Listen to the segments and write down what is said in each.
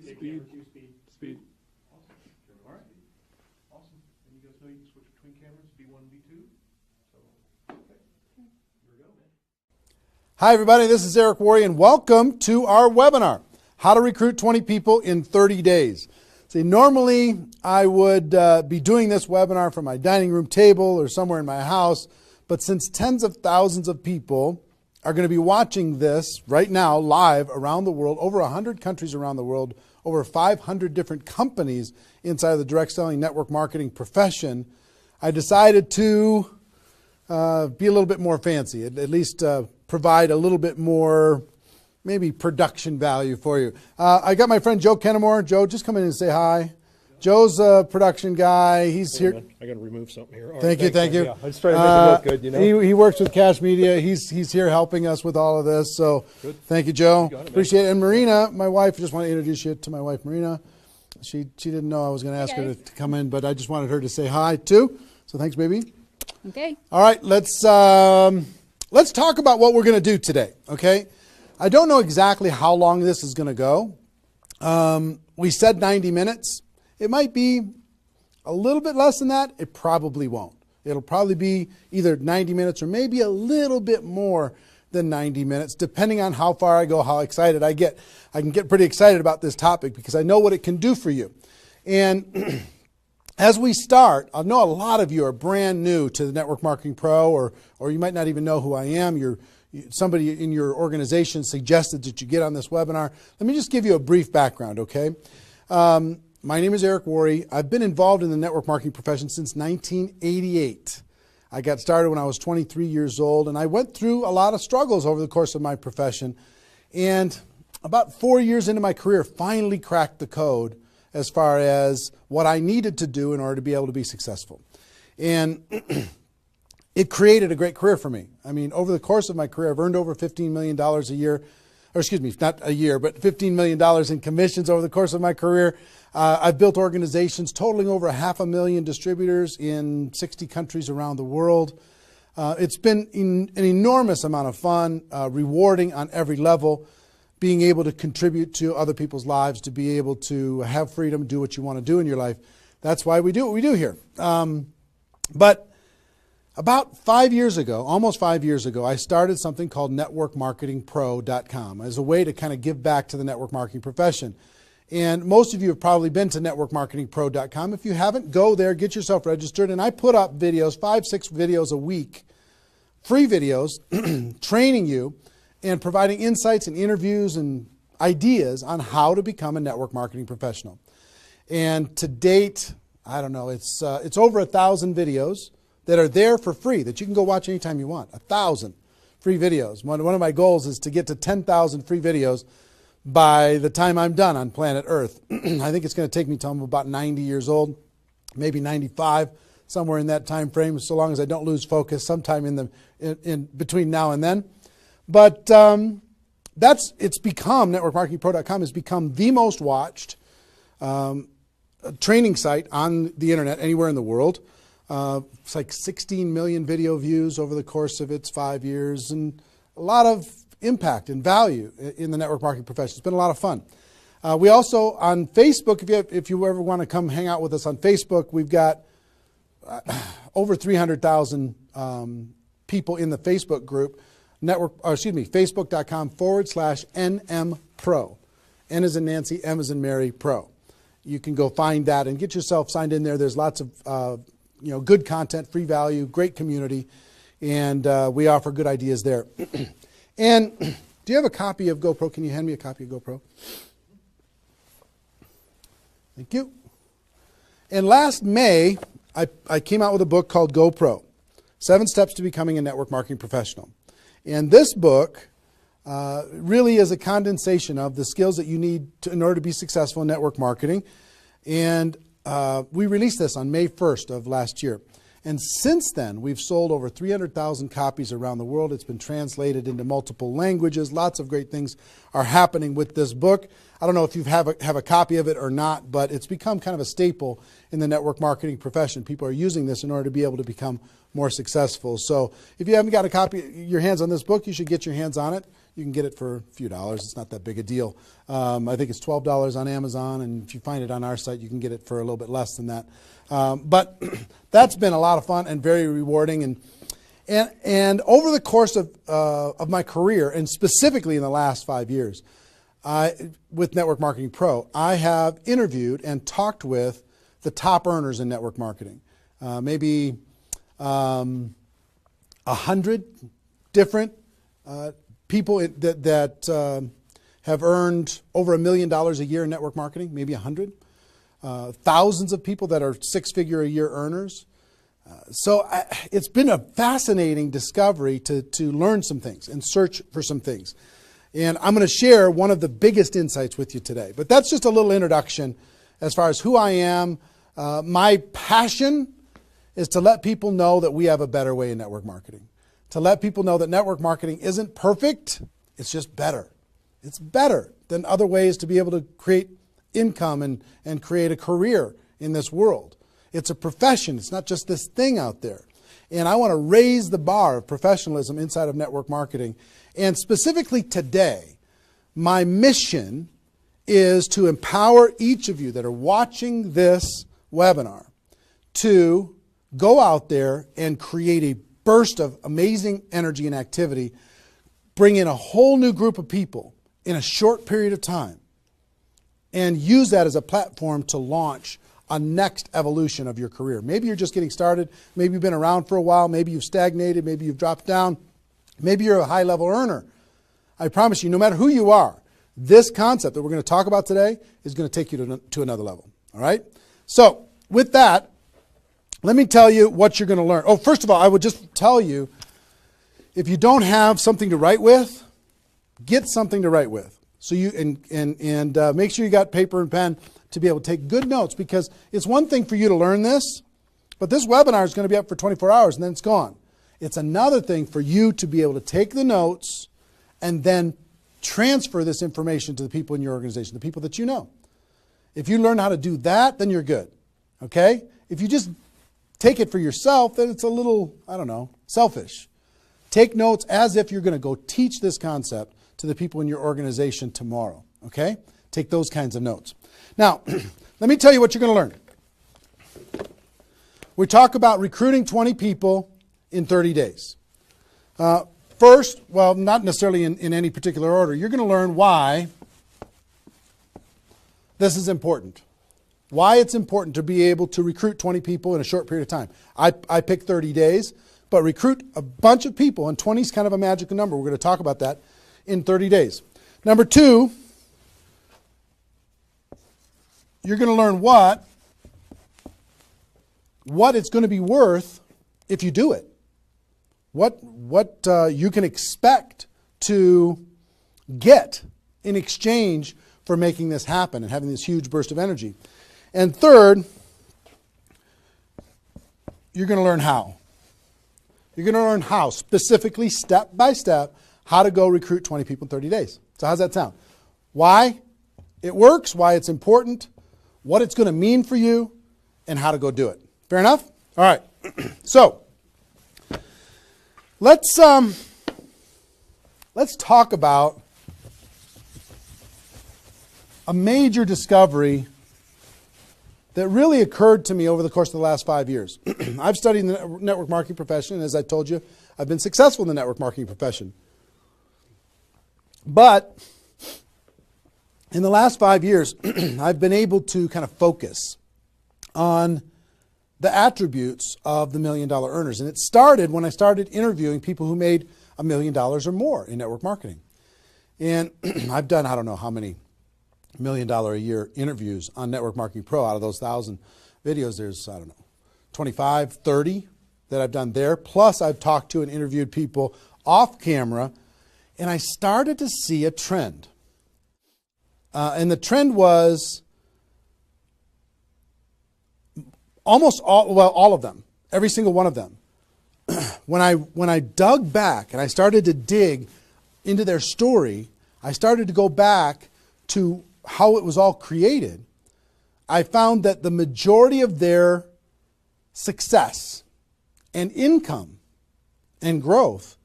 Speed. Speed. Awesome. All right. Awesome. And you guys know you can switch between cameras, B1 and B2. So, okay. Here we go, man. Hi, everybody. This is Eric Worre, and welcome to our webinar, How to Recruit 20 People in 30 Days. See, normally I would be doing this webinar from my dining room table or somewhere in my house, but since tens of thousands of people are going to be watching this right now live around the world, over 100 countries around the world, over 500 different companies inside of the direct selling network marketing profession, I decided to be a little bit more fancy, at least provide a little bit more maybe production value for you. I got my friend Joe Kennemore. Joe, just come in and say hi. Joe's a production guy. He's here. I got to remove something here. All Thank right, you, thank you. Yeah, I just try to make it look good, you know. He works with Cash Media. He's here helping us with all of this. So Good. Thank you, Joe. You got it, Appreciate it. And Marina, my wife, just want to introduce you to my wife, Marina. She didn't know I was going to ask her to come in, but I just wanted her to say hi too. So thanks, baby. Okay. All right, let's talk about what we're going to do today. Okay, I don't know exactly how long this is going to go. We said 90 minutes. It might be a little bit less than that. It probably won't. It'll probably be either 90 minutes or maybe a little bit more than 90 minutes, depending on how far I go, how excited I get. I can get pretty excited about this topic because I know what it can do for you. And as we start, I know a lot of you are brand new to the Network Marketing Pro, or you might not even know who I am. Somebody in your organization suggested that you get on this webinar. Let me just give you a brief background, okay? My name is Eric Worre. I've been involved in the network marketing profession since 1988. I got started when I was 23 years old, and I went through a lot of struggles over the course of my profession. And about 4 years into my career, finally cracked the code as far as what I needed to do in order to be able to be successful. And it created a great career for me. I mean, over the course of my career, I've earned over $15 million a year, or excuse me, not a year, but $15 million in commissions over the course of my career. I've built organizations totaling over 500,000 distributors in 60 countries around the world. It's been an enormous amount of fun, rewarding on every level, being able to contribute to other people's lives, to be able to have freedom, do what you want to do in your life. That's why we do what we do here. But about 5 years ago, almost 5 years ago, I started something called networkmarketingpro.com as a way to kind of give back to the network marketing profession. And most of you have probably been to networkmarketingpro.com. If you haven't, go there, get yourself registered. And I put up videos, 5-6 videos a week, free videos, training you and providing insights and interviews and ideas on how to become a network marketing professional. And to date, I don't know, it's over 1,000 videos that are there for free that you can go watch anytime you want. 1,000 free videos. One of my goals is to get to 10,000 free videos by the time I'm done on planet Earth. I think it's going to take me till I'm about 90 years old, maybe 95, somewhere in that time frame, so long as I don't lose focus sometime in between now and then. But it's become, networkmarketingpro.com has become the most watched training site on the internet anywhere in the world. It's like 16 million video views over the course of its 5 years, and a lot of impact and value in the network marketing profession. It's been a lot of fun. We also, on Facebook, if you ever want to come hang out with us on Facebook, we've got over 300,000 people in the Facebook group. Facebook.com/NM-Pro. N as in Nancy, M as in Mary, Pro. You can go find that and get yourself signed in there. There's lots of good content, free value, great community, and we offer good ideas there. And do you have a copy of GoPro? Can you hand me a copy of GoPro? Thank you. And last May, I came out with a book called GoPro, 7 Steps to Becoming a Network Marketing Professional. And this book really is a condensation of the skills that you need in order to be successful in network marketing. And we released this on May 1st of last year. And since then, we've sold over 300,000 copies around the world. It's been translated into multiple languages. Lots of great things are happening with this book. I don't know if you have a copy of it or not, but it's become kind of a staple in the network marketing profession. People are using this in order to be able to become more successful. So if you haven't got a copy, your hands on this book, you should get your hands on it. You can get it for a few dollars. It's not that big a deal. I think it's $12 on Amazon, and if you find it on our site, you can get it for a little bit less than that. But that's been a lot of fun and very rewarding. And over the course of my career, and specifically in the last 5 years, with Network Marketing Pro, I have interviewed and talked with the top earners in network marketing. Maybe 100 different people that have earned over $1 million a year in network marketing, maybe 100. Thousands of people that are six-figure a year earners. So it's been a fascinating discovery to learn some things and search for some things. And I'm going to share one of the biggest insights with you today. But that's just a little introduction as far as who I am. My passion is to let people know that we have a better way in network marketing. To let people know that network marketing isn't perfect, it's just better. It's better than other ways to be able to create income and create a career in this world. It's a profession. It's not just this thing out there. And I want to raise the bar of professionalism inside of network marketing. And specifically today, my mission is to empower each of you that are watching this webinar to go out there and create a burst of amazing energy and activity, bring in a whole new group of people in a short period of time, and use that as a platform to launch a next evolution of your career. Maybe you're just getting started. Maybe you've been around for a while. Maybe you've stagnated. Maybe you've dropped down. Maybe you're a high-level earner. I promise you, no matter who you are, this concept that we're going to talk about today is going to take you to another level. All right? So with that, let me tell you what you're going to learn. Oh, first of all, I would just tell you, if you don't have something to write with, get something to write with. So you and make sure you got paper and pen to be able to take good notes, because it's one thing for you to learn this, but this webinar is going to be up for 24 hours and then it's gone. It's another thing for you to be able to take the notes and then transfer this information to the people in your organization, the people that you know. If you learn how to do that, then you're good. Okay? If you just take it for yourself, then it's a little, I don't know, selfish. Take notes as if you're going to go teach this concept to the people in your organization tomorrow. Okay? Take those kinds of notes. Now, let me tell you what you're going to learn. We talk about recruiting 20 people in 30 days. First, well, not necessarily in any particular order, you're going to learn why this is important. Why it's important to be able to recruit 20 people in a short period of time. I picked 30 days, but recruit a bunch of people, and 20 is kind of a magical number. We're going to talk about that in 30 days. Number two, you're going to learn what it's going to be worth if you do it. What you can expect to get in exchange for making this happen and having this huge burst of energy. And third, you're going to learn how. You're going to learn how, specifically, step by step, how to go recruit 20 people in 30 days. So how's that sound? Why it works, why it's important, what it's going to mean for you, and how to go do it. Fair enough? All right. So let's talk about a major discovery that really occurred to me over the course of the last 5 years. I've studied the network marketing profession, and as I told you, I've been successful in the network marketing profession. But in the last 5 years, I've been able to kind of focus on the attributes of the $1 million earners. And it started when I started interviewing people who made $1 million or more in network marketing. And I've done, I don't know how many $1 million a year interviews on Network Marketing Pro. Out of those 1,000 videos, there's, I don't know, 25, 30 that I've done there. Plus, I've talked to and interviewed people off camera, and I started to see a trend. And the trend was almost all of them, every single one of them. When I dug back and I started to dig into their story, I started to go back to how it was all created. I found that the majority of their success and income and growth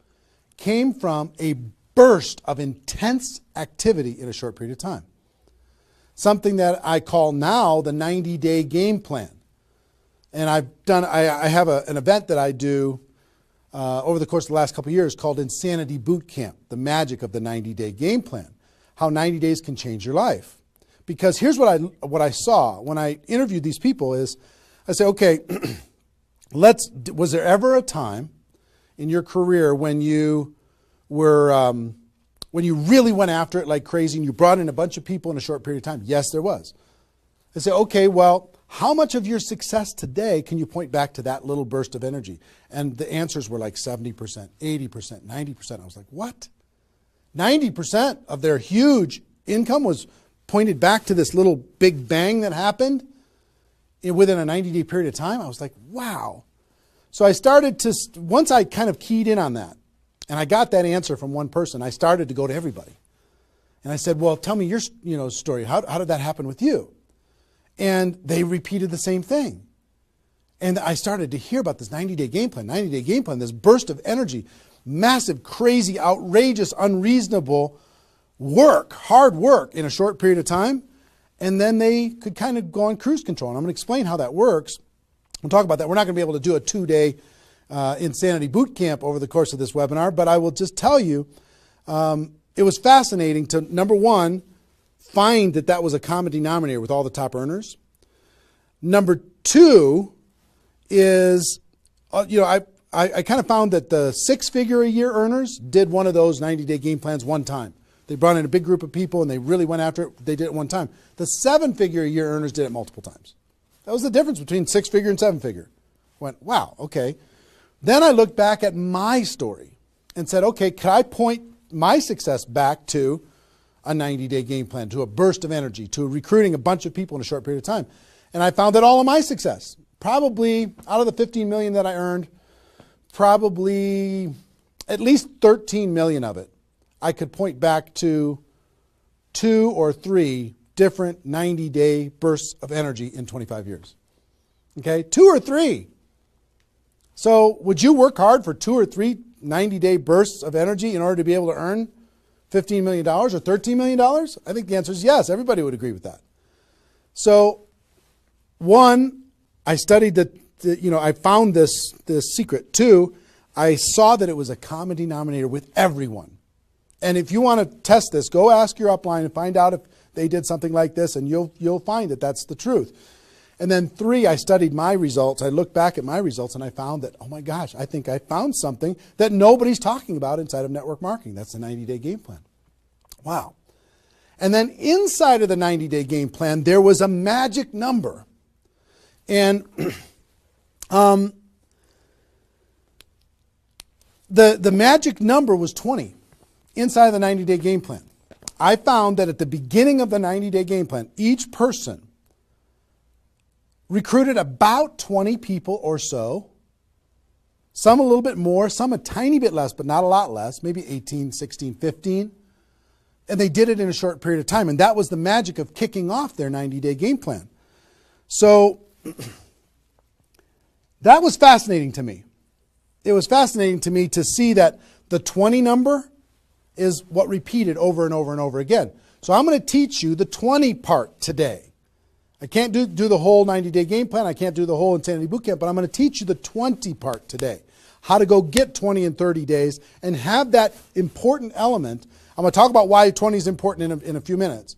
came from a burst of intense activity in a short period of time. Something that I call now the 90-day game plan. And I have an event that I do over the course of the last couple of years called Insanity Boot Camp, the magic of the 90-day game plan, how 90 days can change your life. Because here's what I saw when I interviewed these people is, I say, okay, was there ever a time in your career when you were, when you really went after it like crazy and you brought in a bunch of people in a short period of time? Yes, there was. I say, okay, well, how much of your success today can you point back to that little burst of energy? And the answers were like 70%, 80%, 90%. I was like, what? 90% of their huge income was pointed back to this little big bang that happened within a 90-day period of time. I was like, wow. So I started to, once I kind of keyed in on that, and I got that answer from one person, I started to go to everybody. And I said, well, tell me your story. How did that happen with you? And they repeated the same thing. And I started to hear about this 90-day game plan, this burst of energy, massive, crazy, outrageous, unreasonable work, hard work in a short period of time. And then they could kind of go on cruise control. And I'm going to explain how that works. We'll talk about that. We're not going to be able to do a 2-day Insanity Boot Camp over the course of this webinar, but I will just tell you, it was fascinating to, number one, find that was a common denominator with all the top earners. Number two is, I kind of found that the 6-figure-a-year earners did one of those 90-day game plans one time. They brought in a big group of people and they really went after it. They did it one time. The 7-figure-a-year earners did it multiple times. That was the difference between 6-figure and 7-figure. Went, wow, okay. Then I looked back at my story and said, okay, could I point my success back to a 90-day game plan, to a burst of energy, to recruiting a bunch of people in a short period of time? And I found that all of my success, probably out of the 15 million that I earned, probably at least 13 million of it, I could point back to 2 or 3 different 90-day bursts of energy in 25 years. Okay, 2 or 3. So would you work hard for 2 or 3 90-day bursts of energy in order to be able to earn $15 million or $13 million? I think the answer is yes. Everybody would agree with that. So, one, I studied I found this secret. 2, I saw that it was a common denominator with everyone. And if you want to test this, go ask your upline and find out if they did something like this, and you'll find that that's the truth. And then 3, I studied my results. I looked back at my results and I found that, oh my gosh, I think I found something that nobody's talking about inside of network marketing. That's the 90-day game plan. Wow. And then inside of the 90-day game plan, there was a magic number. And the magic number was 20 inside of the 90-day game plan. I found that at the beginning of the 90-day game plan, each person recruited about 20 people or so, some a little bit more, some a tiny bit less, but not a lot less, maybe 18, 16, 15. And they did it in a short period of time. And that was the magic of kicking off their 90-day game plan. So that was fascinating to me. It was fascinating to me to see that the 20 number is what repeated over and over and over again. So I'm going to teach you the 20 part today. I can't do the whole 90-day game plan. I can't do the whole Insanity Bootcamp, but I'm going to teach you the 20 part today. How to go get 20 in 30 days and have that important element. I'm going to talk about why 20 is important in a few minutes.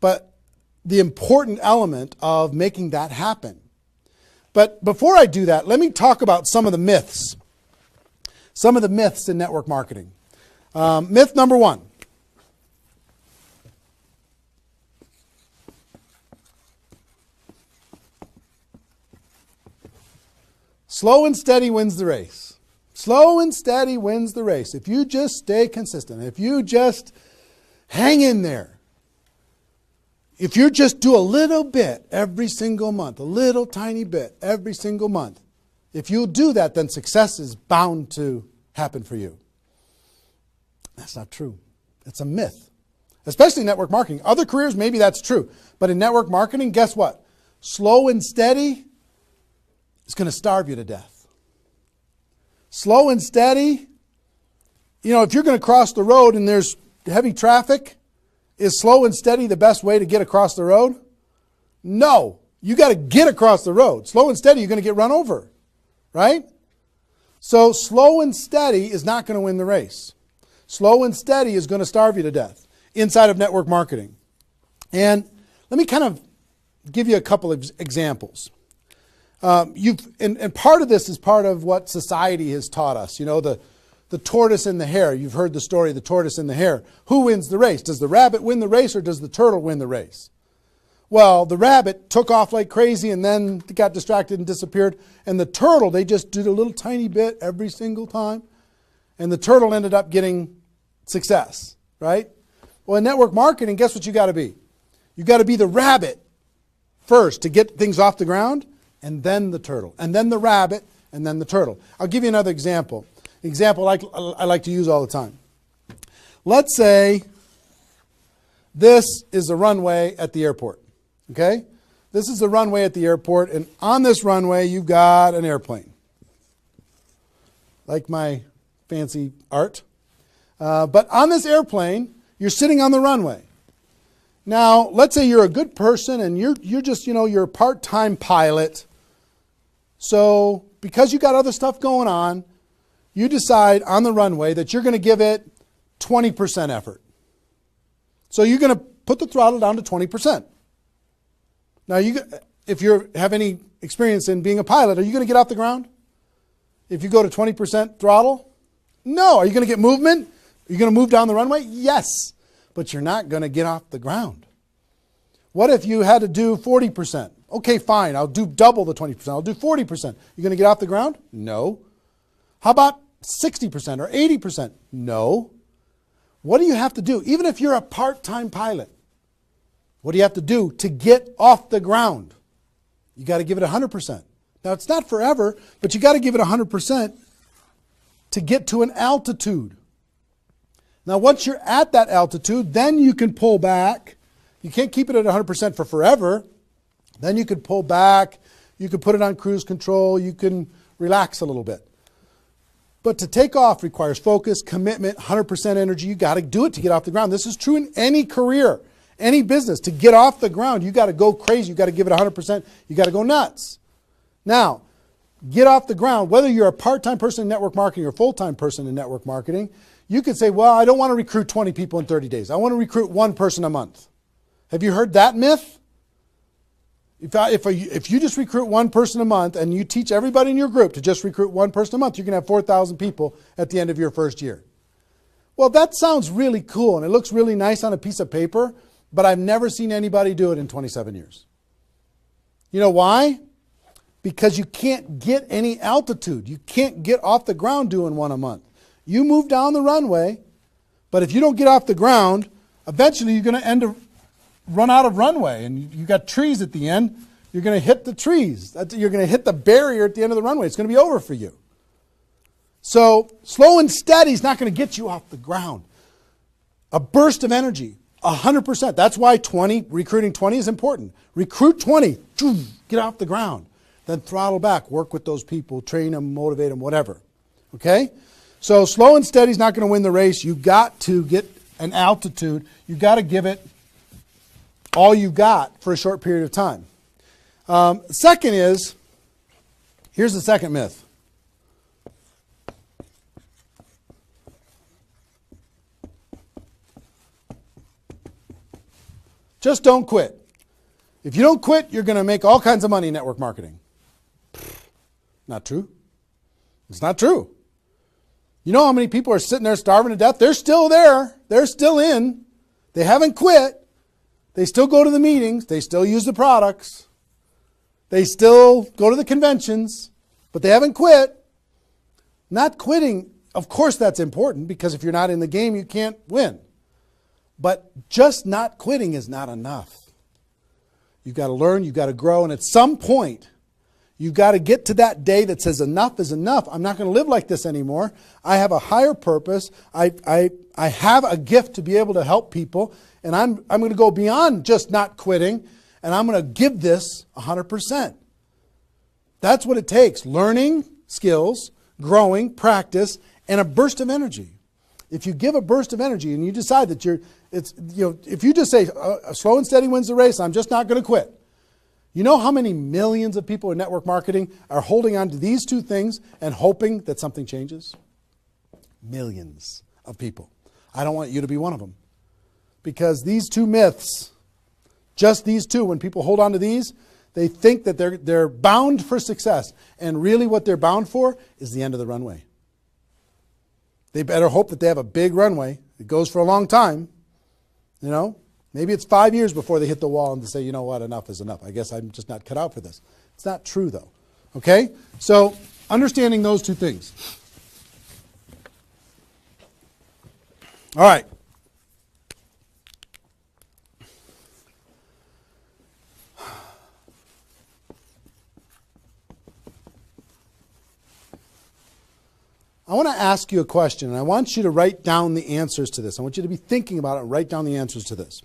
But the important element of making that happen. But before I do that, let me talk about some of the myths. Some of the myths in network marketing. Myth number 1. Slow and steady wins the race. Slow and steady wins the race. If you just stay consistent, if you just hang in there, if you just do a little bit every single month, a little tiny bit every single month, if you'll do that, then success is bound to happen for you. That's not true. It's a myth, especially in network marketing. Other careers, maybe that's true. But in network marketing, guess what? Slow and steady is going to starve you to death. Slow and steady if you're going to cross the road and there's heavy traffic, is slow and steady the best way to get across the road? No. You got to get across the road. Slow and steady, you're going to get run over, right? So slow and steady is not going to win the race. Slow and steady is going to starve you to death inside of network marketing. And let me kind of give you a couple of examples. And part of this is part of what society has taught us. The tortoise and the hare. You've heard the story of the tortoise and the hare. Who wins the race? Does the rabbit win the race or does the turtle win the race? Well, the rabbit took off like crazy and then got distracted and disappeared. And the turtle, they just did a little tiny bit every single time. And the turtle ended up getting success, right? Well, in network marketing, guess what you got to be? You got to be the rabbit first to get things off the ground, and then the turtle, and then the rabbit, and then the turtle. I'll give you another example. Example I like to use all the time. Let's say this is a runway at the airport. Okay? This is the runway at the airport, and on this runway you've got an airplane. Like my fancy art. But on this airplane, you're sitting on the runway. Now, let's say you're a good person and you're just, you're a part-time pilot. So, because you got other stuff going on, you decide on the runway that you're going to give it 20% effort. So you're going to put the throttle down to 20%. Now, if you have any experience in being a pilot, are you going to get off the ground? If you go to 20% throttle? No. Are you going to get movement? Are you going to move down the runway? Yes. But you're not going to get off the ground. What if you had to do 40%? Okay, fine. I'll do double the 20%. I'll do 40%. You going to get off the ground? No. How about 60% or 80%? No. What do you have to do? Even if you're a part-time pilot, what do you have to do to get off the ground? You got to give it 100%. Now, it's not forever, but you got to give it 100% to get to an altitude. Now, once you're at that altitude, then you can pull back. You can't keep it at 100% for forever. Then you can pull back. You can put it on cruise control. You can relax a little bit. But to take off requires focus, commitment, 100% energy. You got to do it to get off the ground. This is true in any career, any business. To get off the ground, you got to go crazy. You got to give it 100%. You got to go nuts. Now, get off the ground. Whether you're a part-time person in network marketing or a full-time person in network marketing, you could say, well, I don't want to recruit 20 people in 30 days. I want to recruit one person a month. Have you heard that myth? If you just recruit one person a month and you teach everybody in your group to just recruit one person a month, you're going to have 4,000 people at the end of your first year. Well, that sounds really cool and it looks really nice on a piece of paper, but I've never seen anybody do it in 27 years. You know why? Because you can't get any altitude. You can't get off the ground doing one a month. You move down the runway, but if you don't get off the ground, eventually you're going to run out of runway, and you got trees at the end. You're going to hit the trees. You're going to hit the barrier at the end of the runway. It's going to be over for you. So slow and steady is not going to get you off the ground. A burst of energy, 100%. That's why recruiting 20 is important. Recruit 20, get off the ground. Then throttle back, work with those people, train them, motivate them, whatever. Okay? So slow and steady is not going to win the race. You've got to get an altitude. You've got to give it all you've got for a short period of time. Second is, here's the second myth. Just don't quit. If you don't quit, you're going to make all kinds of money in network marketing. Not true. It's not true. You know how many people are sitting there starving to death? They're still there. They're still in. They haven't quit. They still go to the meetings. They still use the products. They still go to the conventions, but they haven't quit. Not quitting, of course that's important, because if you're not in the game, you can't win. But just not quitting is not enough. You've got to learn, you've got to grow, and at some point, you've got to get to that day that says enough is enough. I'm not going to live like this anymore. I have a higher purpose. I have a gift to be able to help people, and I'm going to go beyond just not quitting, and I'm going to give this 100%. That's what it takes. Learning skills, growing, practice, and a burst of energy. If you give a burst of energy and you decide that if you just say, slow and steady wins the race, I'm just not going to quit. You know how many millions of people in network marketing are holding on to these two things and hoping that something changes? Millions of people. I don't want you to be one of them. Because these two myths, just these two, when people hold on to these, they think that they're bound for success. And really what they're bound for is the end of the runway. They better hope that they have a big runway. It goes for a long time. You know, maybe it's 5 years before they hit the wall and they say, you know what, enough is enough. I guess I'm just not cut out for this. It's not true though. Okay? So understanding those two things. All right. I want to ask you a question, and I want you to write down the answers to this. I want you to be thinking about it and write down the answers to this.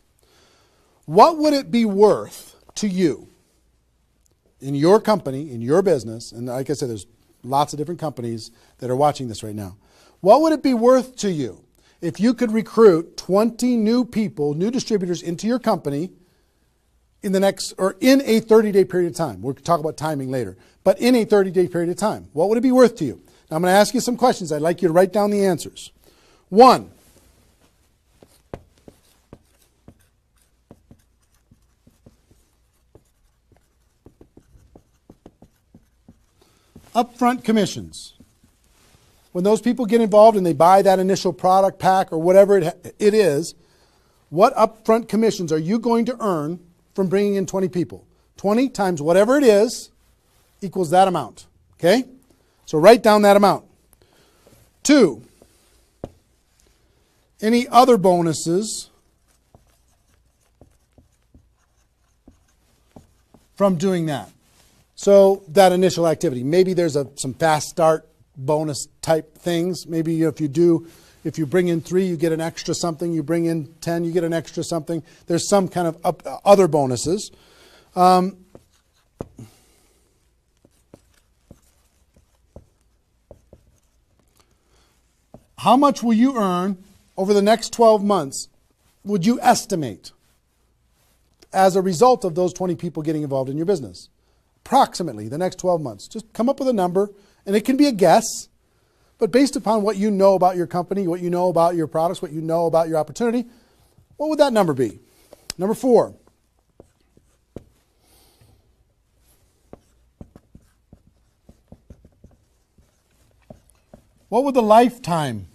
What would it be worth to you in your company, in your business, and like I said, there's lots of different companies that are watching this right now. What would it be worth to you if you could recruit 20 new people, new distributors into your company in a 30-day period of time? We'll talk about timing later, but in a 30-day period of time. What would it be worth to you? Now, I'm going to ask you some questions. I'd like you to write down the answers. 1, upfront commissions. When those people get involved and they buy that initial product pack or whatever it is, what upfront commissions are you going to earn from bringing in 20 people? 20 times whatever it is equals that amount. Okay? So write down that amount. 2, any other bonuses from doing that? So that initial activity. Maybe there's some fast start bonus type things. Maybe if you bring in 3, you get an extra something. You bring in 10, you get an extra something. There's some kind of other bonuses. How much will you earn over the next 12 months, would you estimate, as a result of those 20 people getting involved in your business? Approximately the next 12 months. Just come up with a number, and it can be a guess, but based upon what you know about your company, what you know about your products, what you know about your opportunity, what would that number be? Number 4. What would the lifetime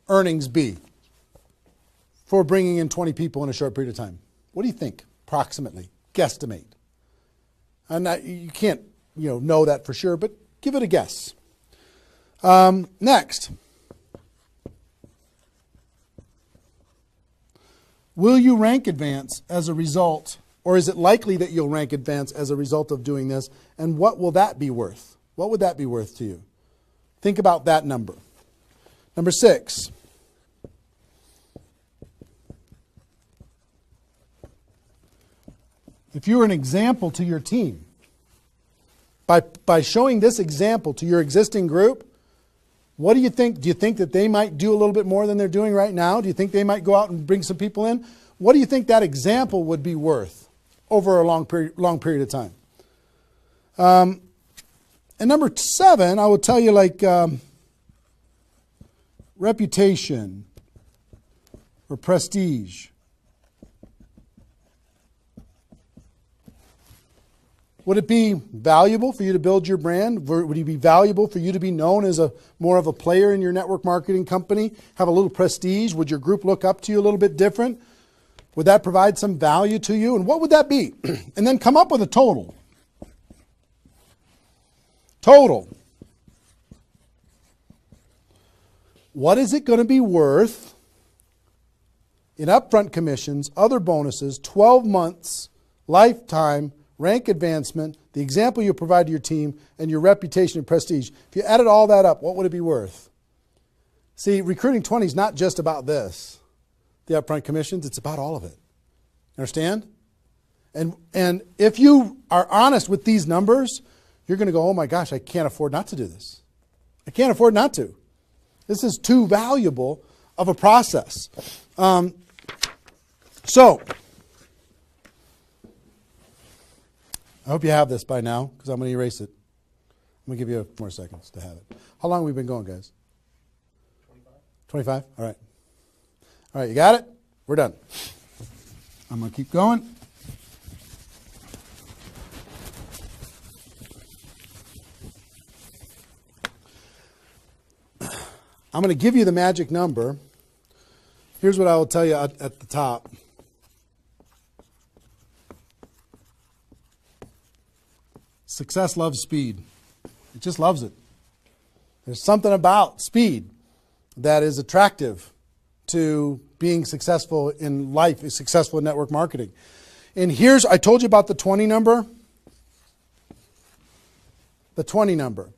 earnings be for bringing in 20 people in a short period of time? What do you think, approximately? Guesstimate. And you can't know that for sure, but give it a guess. Next. Will you rank advance as a result, or is it likely that you'll rank advance as a result of doing this? And what will that be worth? What would that be worth to you? Think about that number. Number 6. If you were an example to your team, by showing this example to your existing group, what do you think? Do you think that they might do a little bit more than they're doing right now? Do you think they might go out and bring some people in? What do you think that example would be worth over a long period of time? And number 7, I will tell you, like reputation or prestige. Would it be valuable for you to build your brand? Would it be valuable for you to be known as more of a player in your network marketing company? Have a little prestige? Would your group look up to you a little bit different? Would that provide some value to you? And what would that be? And then come up with a total. Total. What is it going to be worth in upfront commissions, other bonuses, 12 months, lifetime, rank advancement, the example you provide to your team, and your reputation and prestige? If you added all that up, what would it be worth? See, recruiting 20 is not just about this, the upfront commissions. It's about all of it. Understand? And if you are honest with these numbers, you're going to go, oh my gosh, I can't afford not to do this. I can't afford not to. This is too valuable of a process. So, I hope you have this by now, because I'm going to erase it. I'm going to give you a few more seconds to have it. How long have we been going, guys? 25? All right. All right, you got it? We're done. I'm going to keep going. I'm going to give you the magic number. Here's what I will tell you at the top. Success loves speed. It just loves it. There's something about speed that is attractive to being successful in life, successful in network marketing. And here's, I told you about the 20 number. The 20 number.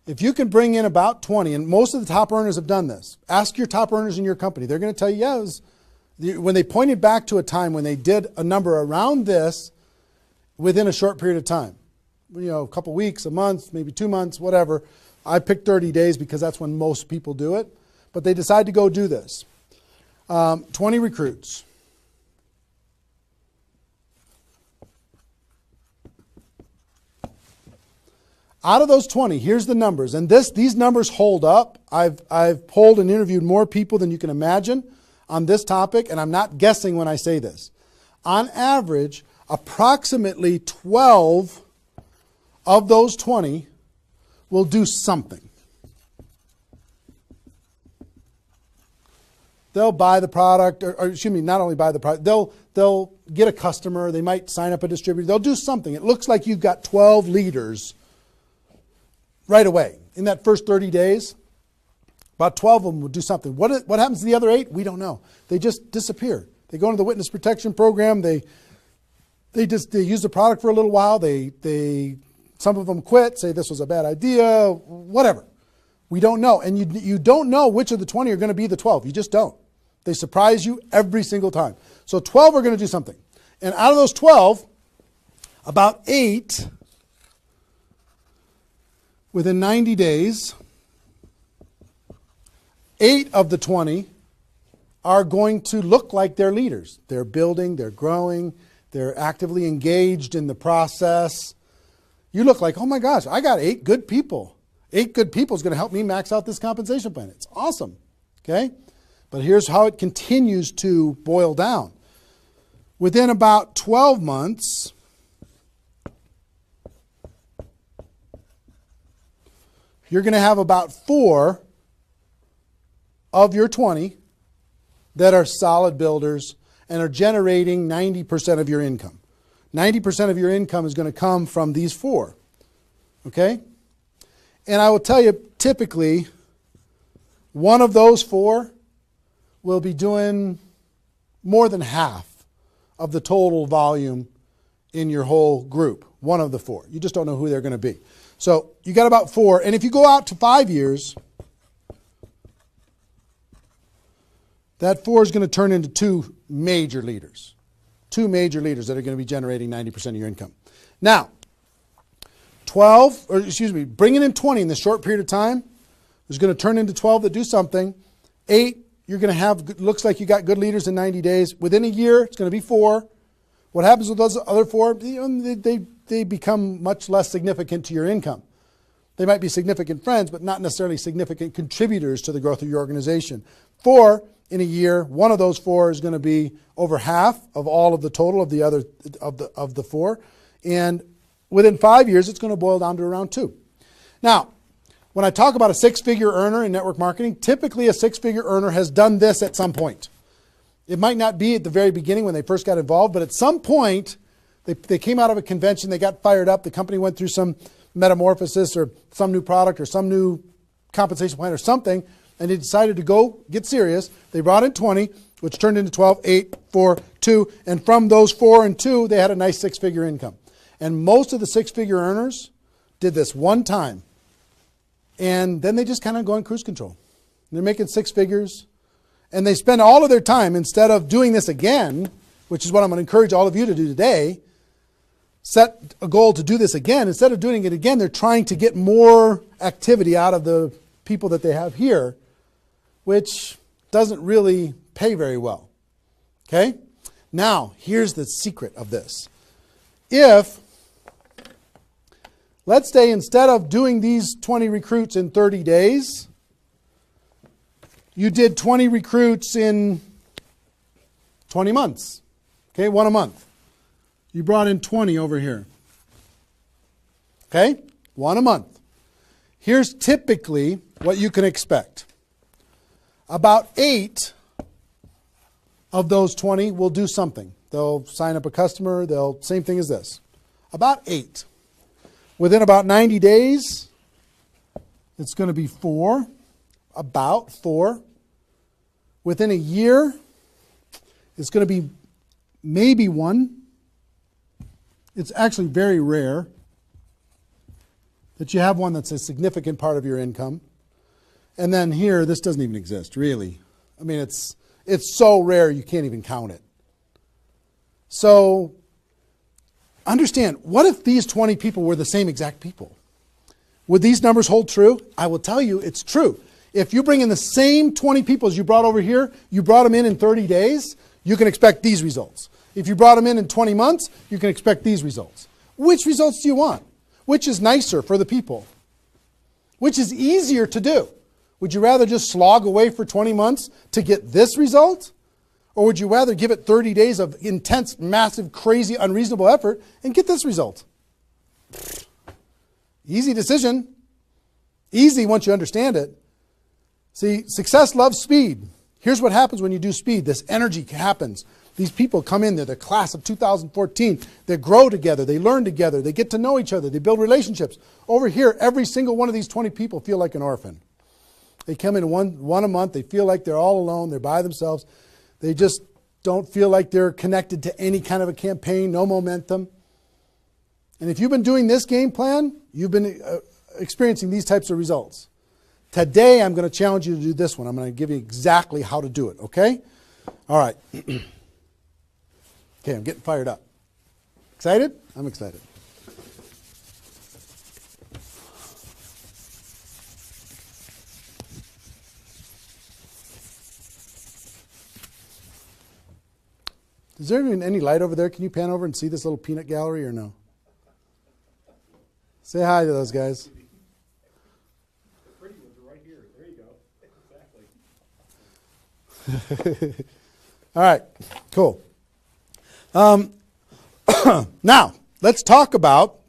If you can bring in about 20, and most of the top earners have done this. Ask your top earners in your company. They're going to tell you, yes. When they pointed back to a time when they did a number around this within a short period of time. A couple weeks, a month, maybe 2 months, whatever. I picked 30 days because that's when most people do it. But they decide to go do this. 20 recruits. Out of those 20, here's the numbers. And these numbers hold up. I've polled and interviewed more people than you can imagine on this topic, and I'm not guessing when I say this. On average, approximately 12 of those 20 will do something. They'll buy the product, or excuse me, not only buy the product, they'll get a customer, they might sign up a distributor, they'll do something. It looks like you've got 12 leaders right away. In that first 30 days, about 12 of them will do something. What happens to the other 8? We don't know. They just disappear. They go into the witness protection program, they use the product for a little while, some of them quit, say this was a bad idea, whatever. We don't know. And you don't know which of the 20 are going to be the 12. You just don't. They surprise you every single time. So 12 are going to do something. And out of those 12, about 8, within 90 days, 8 of the 20 are going to look like they're leaders. They're building, they're growing, they're actively engaged in the process. You look like, oh my gosh, I got 8 good people. 8 good people is going to help me max out this compensation plan. It's awesome. Okay? But here's how it continues to boil down. Within about 12 months, you're going to have about 4 of your 20 that are solid builders and are generating 90% of your income. 90% of your income is going to come from these 4. Okay? And I will tell you, typically, one of those 4 will be doing more than half of the total volume in your whole group. One of the 4. You just don't know who they're going to be. So you got about 4. And if you go out to 5 years, that 4 is going to turn into 2 major leaders. 2 major leaders that are going to be generating 90% of your income. Now, bringing in 20 in this short period of time is going to turn into 12 that do something. 8, you're going to have, looks like you got good leaders in 90 days. Within a year, it's going to be 4. What happens with those other 4? They become much less significant to your income. They might be significant friends, but not necessarily significant contributors to the growth of your organization. 4 in a year, one of those 4 is going to be over half of all of the total of the other of the 4. And within 5 years, it's going to boil down to around 2. Now, when I talk about a 6-figure earner in network marketing, typically a 6-figure earner has done this at some point. It might not be at the very beginning when they first got involved, but at some point, they came out of a convention, they got fired up, the company went through some metamorphosis or some new product or some new compensation plan or something, and they decided to go get serious. They brought in 20, which turned into 12, 8, 4, 2, and from those 4 and 2, they had a nice 6-figure income. And most of the 6-figure earners did this one time. And then they just kind of go in cruise control. They're making 6 figures. And they spend all of their time, instead of doing this again, which is what I'm going to encourage all of you to do today, set a goal to do this again. Instead of doing it again, they're trying to get more activity out of the people that they have here which doesn't really pay very well. Okay? Now, here's the secret of this. If, let's say instead of doing these 20 recruits in 30 days, you did 20 recruits in 20 months. Okay, one a month. You brought in 20 over here. Okay, one a month. Here's typically what you can expect. About 8 of those 20 will do something. They'll sign up a customer. Same thing as this. About 8. Within about 90 days, it's going to be 4. About 4. Within a year, it's going to be maybe 1. It's actually very rare that you have one that's a significant part of your income. And then here, this doesn't even exist, really. I mean, it's so rare you can't even count it. So understand, what if these 20 people were the same exact people? Would these numbers hold true? I will tell you it's true. If you bring in the same 20 people as you brought over here, you brought them in 30 days, you can expect these results. If you brought them in 20 months, you can expect these results. Which results do you want? Which is nicer for the people? Which is easier to do? Would you rather just slog away for 20 months to get this result? Or would you rather give it 30 days of intense, massive, crazy, unreasonable effort and get this result? Easy decision. Easy once you understand it. See, success loves speed. Here's what happens when you do speed. This energy happens. These people come in, they're the class of 2014. They grow together, they learn together, they get to know each other, they build relationships. Over here, every single one of these 20 people feel like an orphan. They come in one a month, they feel like they're all alone, they're by themselves. They just don't feel like they're connected to any kind of a campaign, no momentum. And if you've been doing this game plan, you've been experiencing these types of results. Today, I'm going to challenge you to do this one. I'm going to give you exactly how to do it, okay? All right. Okay, I'm getting fired up. Excited? I'm excited. Is there even any light over there? Can you pan over and see this little peanut gallery or no? Say hi to those guys. The pretty ones are right here. There you go. Exactly. All right, cool. Now, let's talk about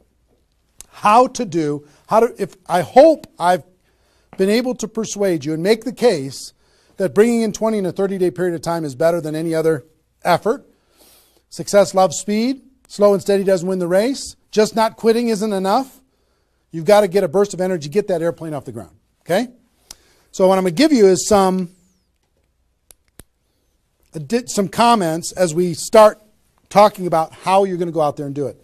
I hope I've been able to persuade you and make the case that bringing in 20 in a 30-day period of time is better than any other effort. Success loves speed. Slow and steady doesn't win the race. Just not quitting isn't enough. You've got to get a burst of energy, get that airplane off the ground. Okay? So what I'm going to give you is some comments as we start talking about how you're going to go out there and do it.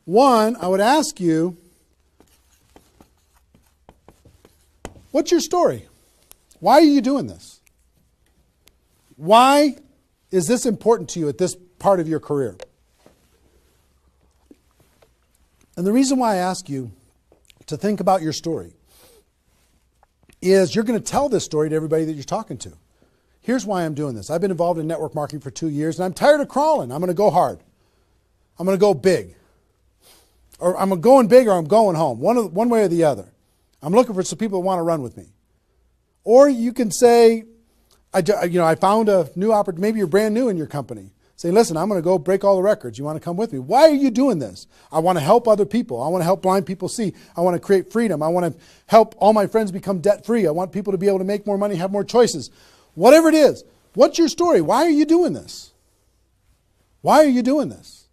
One, I would ask you, what's your story? Why are you doing this? Why is this important to you at this part of your career? And the reason why I ask you to think about your story is you're going to tell this story to everybody that you're talking to. Here's why I'm doing this. I've been involved in network marketing for 2 years, and I'm tired of crawling. I'm going to go hard. I'm going to go big. Or I'm going big or I'm going home, one way or the other. I'm looking for some people that want to run with me. Or you can say, I found a new opportunity. Maybe you're brand new in your company. Say, listen, I'm going to go break all the records. You want to come with me? Why are you doing this? I want to help other people. I want to help blind people see. I want to create freedom. I want to help all my friends become debt-free. I want people to be able to make more money, have more choices. Whatever it is, what's your story? Why are you doing this? Why are you doing this?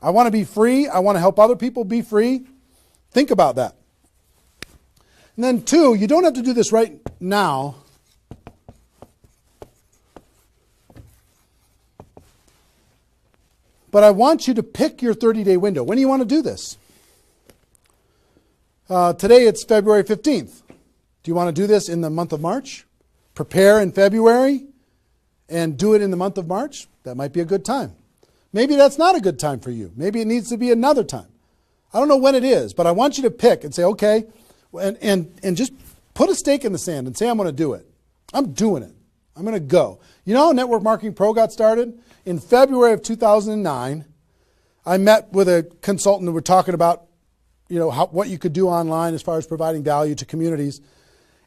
I want to be free. I want to help other people be free. Think about that. And then 2, you don't have to do this right now. But I want you to pick your 30-day window. When do you want to do this? Today it's February 15th. Do you want to do this in the month of March? Prepare in February and do it in the month of March? That might be a good time. Maybe that's not a good time for you. Maybe it needs to be another time. I don't know when it is, but I want you to pick and say, okay, and just put a stake in the sand and say, I'm going to do it. I'm doing it. I'm going to go. You know how Network Marketing Pro got started? In February of 2009, I met with a consultant and we're talking about, what you could do online as far as providing value to communities.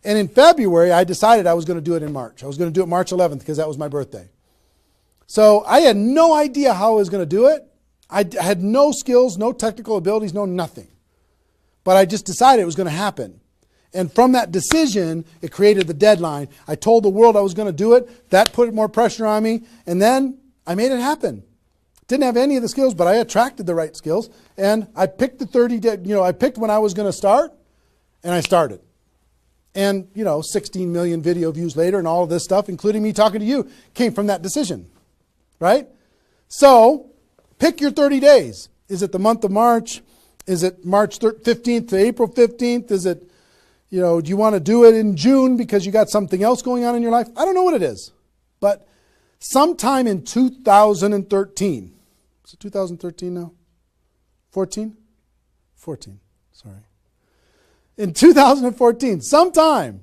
And in February, I decided I was going to do it in March. I was going to do it March 11th because that was my birthday. So I had no idea how I was going to do it. I had no skills, no technical abilities, no nothing. But I just decided it was going to happen. And from that decision, it created the deadline. I told the world I was going to do it. That put more pressure on me. And then I made it happen. Didn't have any of the skills, but I attracted the right skills. And I picked the 30 day, I picked when I was going to start, and I started. And, 16 million video views later and all of this stuff, including me talking to you, came from that decision. Right? So, pick your 30 days. Is it the month of March? Is it March 15th to April 15th? Is it, do you want to do it in June because you got something else going on in your life? I don't know what it is. But sometime in 2013, is it 2013 now? 14? 14, sorry. In 2014, sometime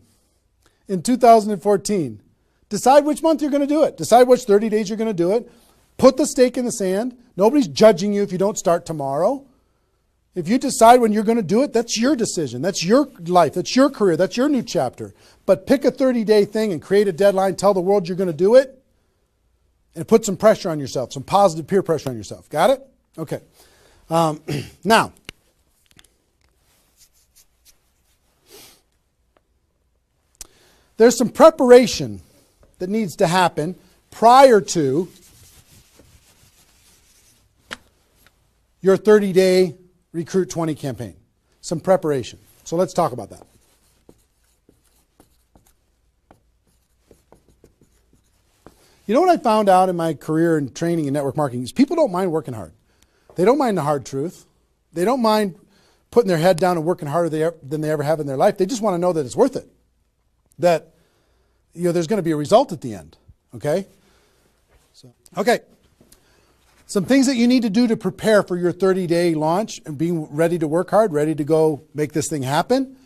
in 2014, decide which month you're going to do it. Decide which 30 days you're going to do it. Put the stake in the sand. Nobody's judging you if you don't start tomorrow. If you decide when you're going to do it, that's your decision. That's your life. That's your career. That's your new chapter. But pick a 30-day thing and create a deadline. Tell the world you're going to do it. And put some pressure on yourself, some positive peer pressure on yourself. Got it? Okay. Now, there's some preparation that needs to happen prior to your 30-day Recruit 20 campaign. Some preparation. So let's talk about that. You know what I found out in my career and training in network marketing is people don't mind working hard. They don't mind the hard truth. They don't mind putting their head down and working harder than they ever have in their life. They just want to know that it's worth it. That there's going to be a result at the end. Okay? Okay. Some things that you need to do to prepare for your 30-day launch and being ready to work hard, ready to go make this thing happen.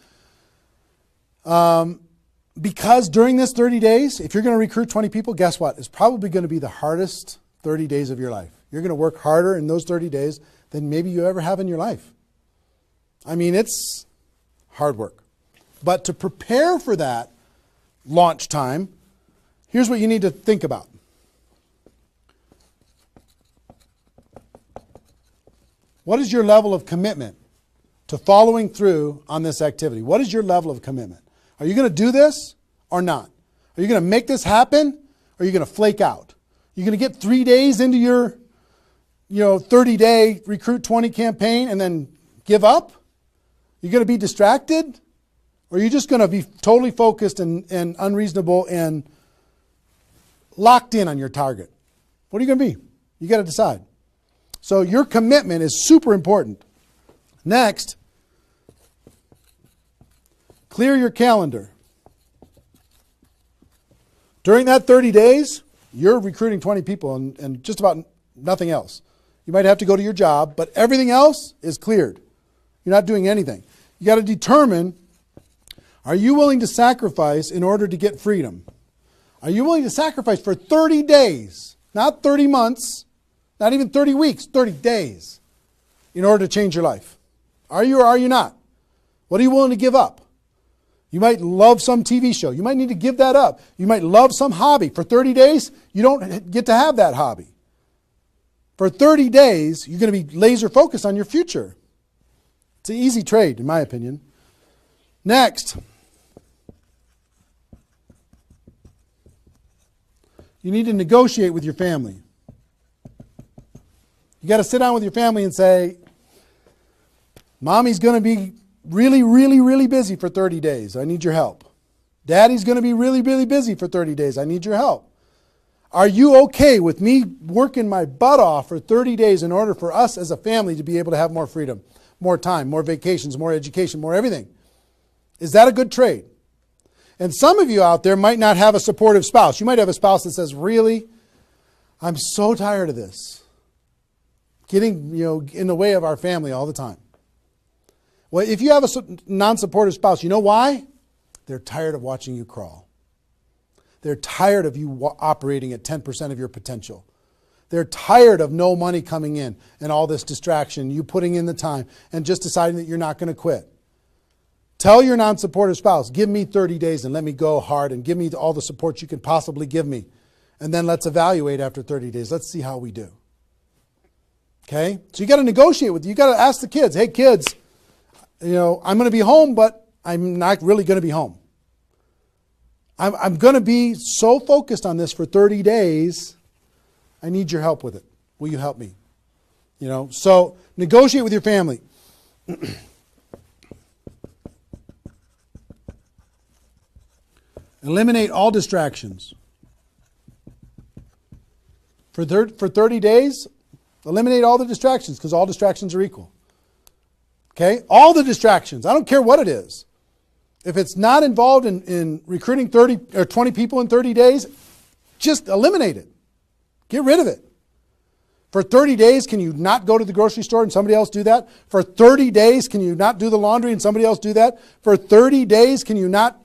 Because during this 30 days, if you're going to recruit 20 people, guess what? It's probably going to be the hardest 30 days of your life. You're going to work harder in those 30 days than maybe you ever have in your life. I mean, it's hard work. But to prepare for that launch time, here's what you need to think about. What is your level of commitment to following through on this activity? What is your level of commitment? Are you going to do this or not? Are you going to make this happen or are you going to flake out? You're going to get 3 days into your 30-day Recruit 20 campaign and then give up? You're going to be distracted? Or are you just going to be totally focused and unreasonable and locked in on your target? What are you going to be? You got to decide. So your commitment is super important. Next, clear your calendar. During that 30 days, you're recruiting 20 people and just about nothing else. You might have to go to your job, but everything else is cleared. You're not doing anything. You got to determine, are you willing to sacrifice in order to get freedom? Are you willing to sacrifice for 30 days, not 30 months, not even 30 weeks, 30 days, in order to change your life? Are you or are you not? What are you willing to give up? You might love some TV show. You might need to give that up. You might love some hobby. For 30 days, you don't get to have that hobby. For 30 days, you're going to be laser focused on your future. It's an easy trade, in my opinion. Next, you need to negotiate with your family. You got to sit down with your family and say, Mommy's going to be really, really, really busy for 30 days. I need your help. Daddy's going to be really, really busy for 30 days. I need your help. Are you okay with me working my butt off for 30 days in order for us as a family to be able to have more freedom, more time, more vacations, more education, more everything? Is that a good trade? And some of you out there might not have a supportive spouse. You might have a spouse that says, really, I'm so tired of this. Getting, in the way of our family all the time. Well, if you have a non-supportive spouse, you know why? They're tired of watching you crawl. They're tired of you operating at 10% of your potential. They're tired of no money coming in and all this distraction, you putting in the time and just deciding that you're not going to quit. Tell your non-supportive spouse, give me 30 days and let me go hard and give me all the support you can possibly give me. And then let's evaluate after 30 days. Let's see how we do. Okay? So you got to negotiate with you. You got to ask the kids, hey kids, I'm going to be home, but I'm not really going to be home. I'm going to be so focused on this for 30 days. I need your help with it. Will you help me? So negotiate with your family. Eliminate all distractions. For 30 days, eliminate all the distractions because all distractions are equal. Okay? All the distractions. I don't care what it is. If it's not involved in recruiting 30 or 20 people in 30 days, just eliminate it. Get rid of it. For 30 days, can you not go to the grocery store and somebody else do that? For 30 days, can you not do the laundry and somebody else do that? For 30 days, can you not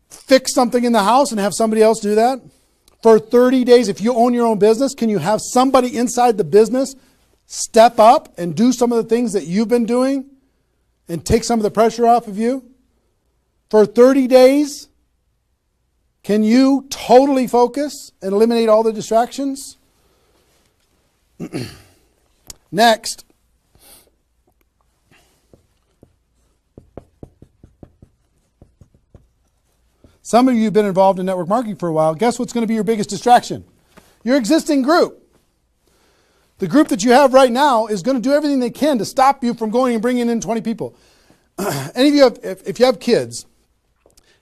fix something in the house and have somebody else do that? For 30 days, if you own your own business, can you have somebody inside the business step up and do some of the things that you've been doing and take some of the pressure off of you? For 30 days, can you totally focus and eliminate all the distractions? Next. Some of you have been involved in network marketing for a while. Guess what's going to be your biggest distraction? Your existing group. The group that you have right now is going to do everything they can to stop you from going and bringing in 20 people. Any of you, if you have kids,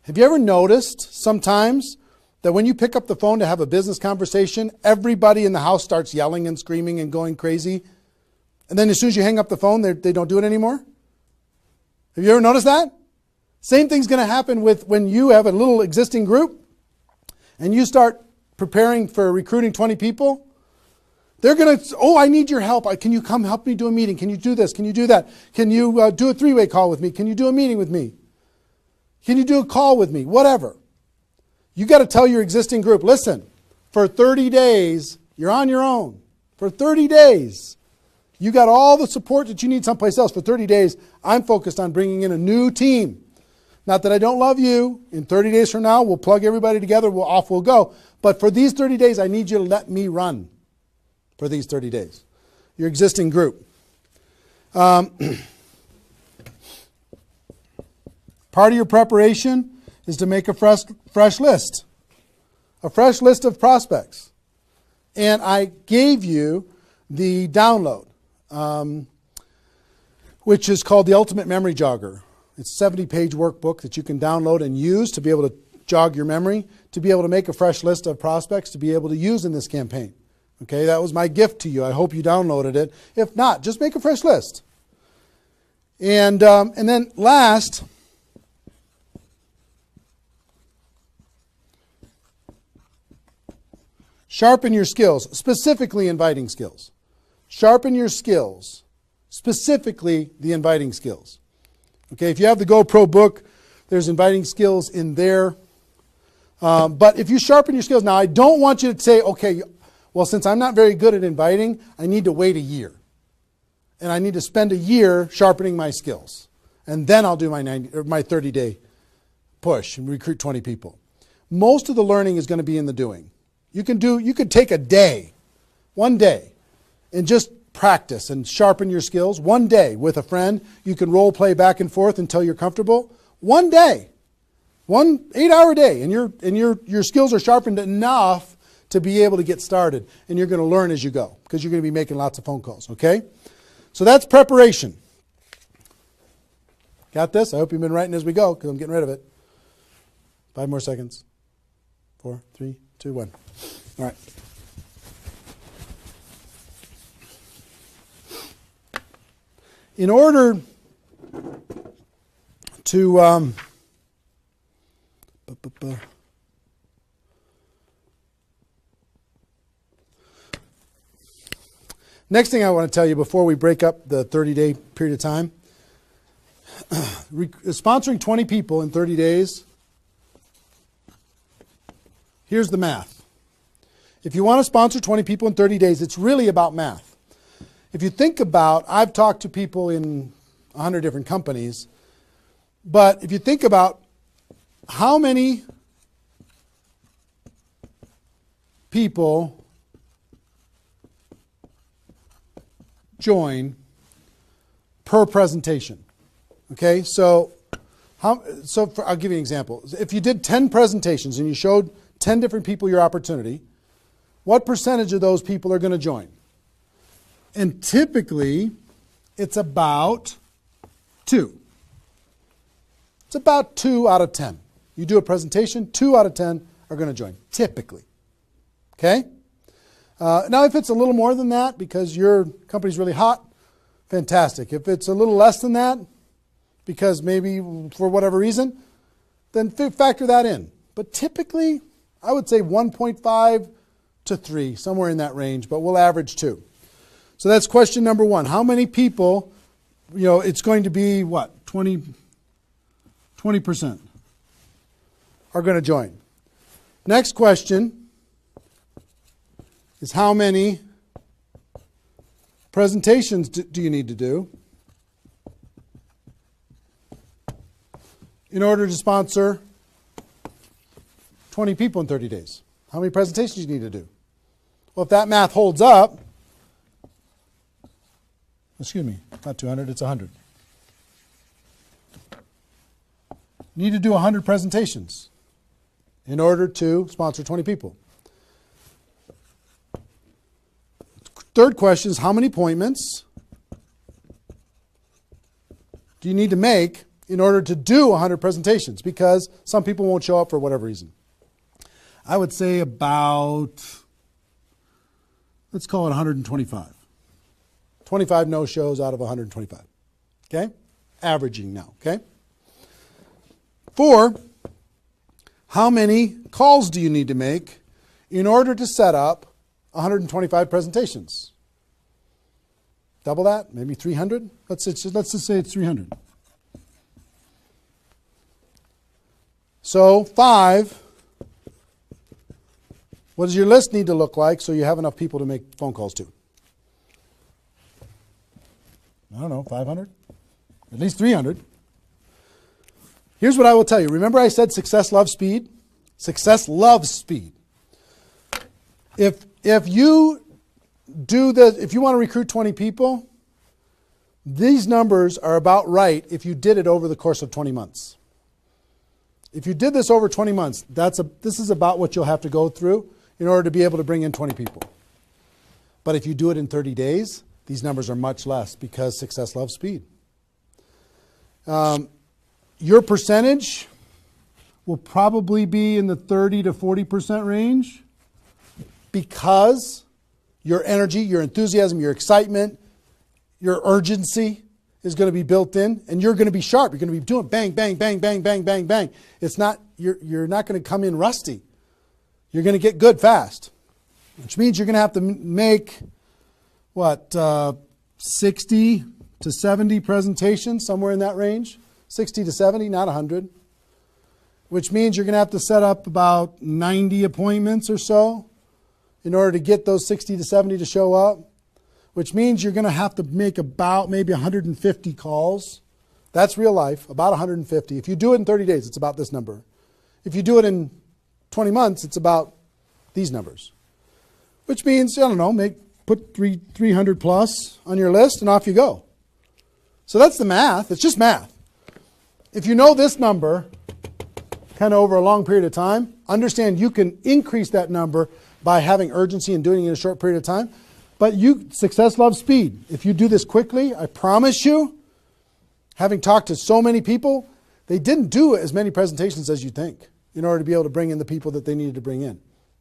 have you ever noticed sometimes that when you pick up the phone to have a business conversation, everybody in the house starts yelling and screaming and going crazy? And then as soon as you hang up the phone, they don't do it anymore? Have you ever noticed that? Same thing's going to happen with when you have a little existing group and you start preparing for recruiting 20 people. They're going to, I need your help. Can you come help me do a meeting? Can you do this? Can you do that? Can you do a three-way call with me? Can you do a meeting with me? Can you do a call with me? Whatever. You got to tell your existing group, listen, for 30 days, you're on your own. For 30 days, you got all the support that you need someplace else. For 30 days, I'm focused on bringing in a new team. Not that I don't love you. In 30 days from now, we'll plug everybody together. We'll go. But for these 30 days, I need you to let me run for these 30 days. Your existing group. Part of your preparation is to make a fresh list. A fresh list of prospects. And I gave you the download, which is called the Ultimate Memory Jogger. It's a 70-page workbook that you can download and use to be able to jog your memory, to be able to make a fresh list of prospects to be able to use in this campaign. Okay, that was my gift to you. I hope you downloaded it. If not, just make a fresh list. And then last, sharpen your skills, specifically inviting skills. Sharpen your skills, specifically the inviting skills. Okay, if you have the GoPro book, there's inviting skills in there. But if you sharpen your skills, now I don't want you to say, okay, well, since I'm not very good at inviting, I need to wait a year. And I need to spend a year sharpening my skills. And then I'll do my 30-day push and recruit 20 people. Most of the learning is going to be in the doing. You could take a day, one day, and just practice and sharpen your skills. One day with a friend, you can role play back and forth until you're comfortable. One day, 1 8-hour day, and your skills are sharpened enough to be able to get started. And you're going to learn as you go because you're going to be making lots of phone calls. Okay, so that's preparation. Got this? I hope you've been writing as we go because I'm getting rid of it. 5 more seconds. 4, 3, 2, 1. All right. In order to next thing I want to tell you before we break up the 30-day period of time, sponsoring 20 people in 30 days here's the math. If you want to sponsor 20 people in 30 days, it's really about math. If you think about, I've talked to people in 100 different companies, but if you think about how many people join per presentation. Okay, so I'll give you an example. If you did 10 presentations and you showed 10 different people your opportunity, what percentage of those people are going to join? And typically, it's about 2. It's about 2 out of 10. You do a presentation, 2 out of 10 are going to join, typically. Okay? Now, if it's a little more than that because your company's really hot, fantastic. If it's a little less than that, because maybe for whatever reason, then factor that in. But typically, I would say 1.5 to 3, somewhere in that range, but we'll average 2. So that's question number 1. How many people, it's going to be what? 20% are going to join. Next question is how many presentations do you need to do in order to sponsor 20 people in 30 days? How many presentations do you need to do? Well, if that math holds up, excuse me, not 200, it's 100. You need to do 100 presentations in order to sponsor 20 people. Third question is how many appointments do you need to make in order to do 100 presentations? Because some people won't show up for whatever reason. I would say about, let's call it 125. 25 no-shows out of 125. Okay? Averaging now. Okay? 4, how many calls do you need to make in order to set up 125 presentations? Double that? Maybe 300? Let's just say it's 300. So 5, what does your list need to look like so you have enough people to make phone calls to? I don't know, 500? At least 300. Here's what I will tell you. Remember I said success loves speed? Success loves speed. If you want to recruit 20 people, these numbers are about right if you did it over the course of 20 months. If you did this over 20 months, this is about what you'll have to go through in order to be able to bring in 20 people. But if you do it in 30 days, these numbers are much less because success loves speed. Your percentage will probably be in the 30 to 40% range because your energy, your enthusiasm, your excitement, your urgency is going to be built in, and you're going to be sharp. You're going to be doing bang, bang, bang, bang, bang, bang, bang. You're not going to come in rusty. You're going to get good fast, which means you're going to have to make, 60 to 70 presentations, somewhere in that range. 60 to 70, not 100. Which means you're going to have to set up about 90 appointments or so in order to get those 60 to 70 to show up. Which means you're going to have to make about maybe 150 calls. That's real life, about 150. If you do it in 30 days, it's about this number. If you do it in 20 months, it's about these numbers. Which means, put 300 plus on your list and off you go. So that's the math. It's just math. If you know this number kind of over a long period of time, understand you can increase that number by having urgency and doing it in a short period of time. But success loves speed. If you do this quickly, I promise you, having talked to so many people, they didn't do as many presentations as you think in order to be able to bring in the people that they needed to bring in.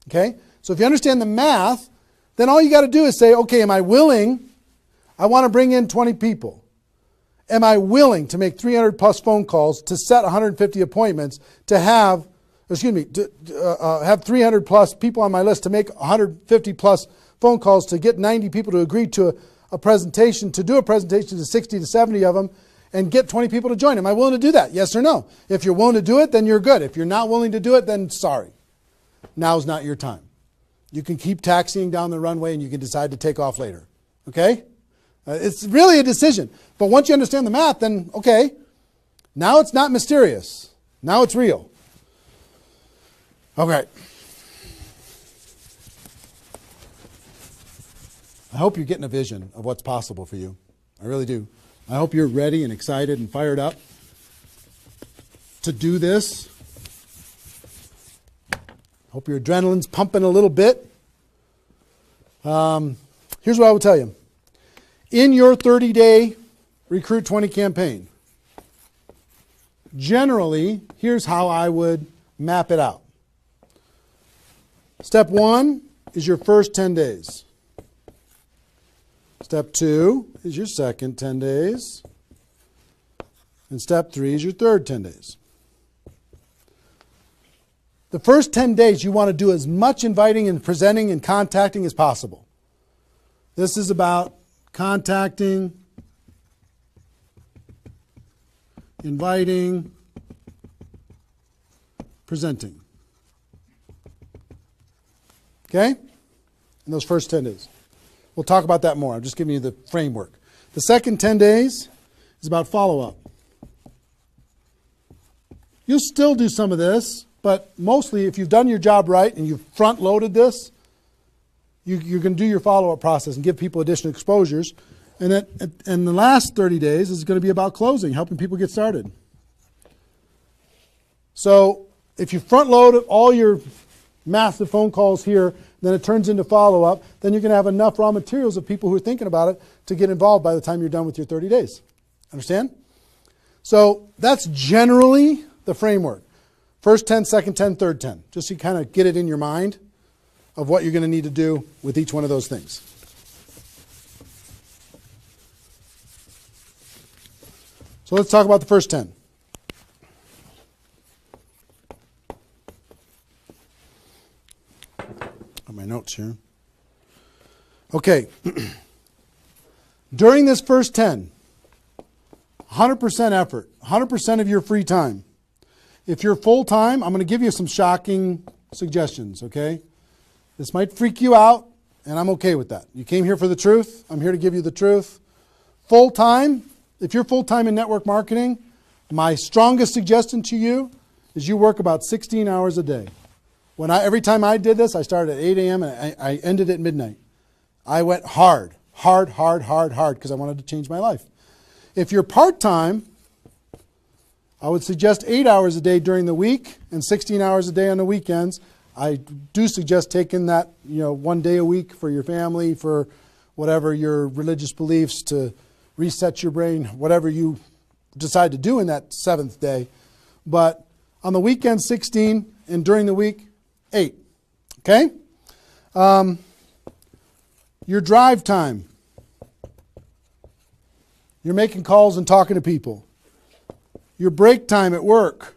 Okay? So if you understand the math, then all you got to do is say, okay, am I willing? I want to bring in 20 people. Am I willing to make 300 plus phone calls to set 150 appointments to have 300 plus people on my list to make 150 plus phone calls to get 90 people to agree to a presentation, to do a presentation to 60 to 70 of them and get 20 people to join? Am I willing to do that? Yes or no? If you're willing to do it, then you're good. If you're not willing to do it, then sorry. now's not your time. You can keep taxiing down the runway and you can decide to take off later. Okay? It's really a decision. But once you understand the math, then okay, now it's not mysterious. Now it's real. Okay. I hope you're getting a vision of what's possible for you. I really do. I hope you're ready and excited and fired up to do this. Hope your adrenaline's pumping a little bit. Here's what I will tell you. In your 30-day Recruit 20 campaign, generally, here's how I would map it out. Step 1 is your first 10 days. Step 2 is your second 10 days. And step 3 is your third 10 days. The first 10 days, you want to do as much inviting and presenting and contacting as possible. This is about contacting, inviting, presenting. Okay? In those first 10 days. We'll talk about that more. I'm just giving you the framework. The second 10 days is about follow-up. You'll still do some of this, but mostly if you've done your job right and you've front-loaded this, you're going to do your follow-up process and give people additional exposures. And the last 30 days is going to be about closing, helping people get started. So if you front-load all your massive phone calls here, then it turns into follow-up, then you're going to have enough raw materials of people who are thinking about it to get involved by the time you're done with your 30 days. Understand? So that's generally the framework. First 10, second 10, third 10. Just so you kind of get it in your mind of what you're going to need to do with each one of those things. So let's talk about the first 10. My notes here. Okay. During this first 10, 100% effort, 100% of your free time. If you're full-time, I'm going to give you some shocking suggestions, okay? This might freak you out, and I'm okay with that. You came here for the truth. I'm here to give you the truth. Full-time, if you're full-time in network marketing, my strongest suggestion to you is you work about 16 hours a day. Every time I did this, I started at 8 a.m. and I ended at midnight. I went hard because I wanted to change my life. If you're part-time, I would suggest 8 hours a day during the week and 16 hours a day on the weekends. I do suggest taking that, 1 day a week for your family, for whatever your religious beliefs, to reset your brain, whatever you decide to do in that 7th day. But on the weekend, 16, and during the week, 8. Okay? Your drive time. You're making calls and talking to people. Your break time at work.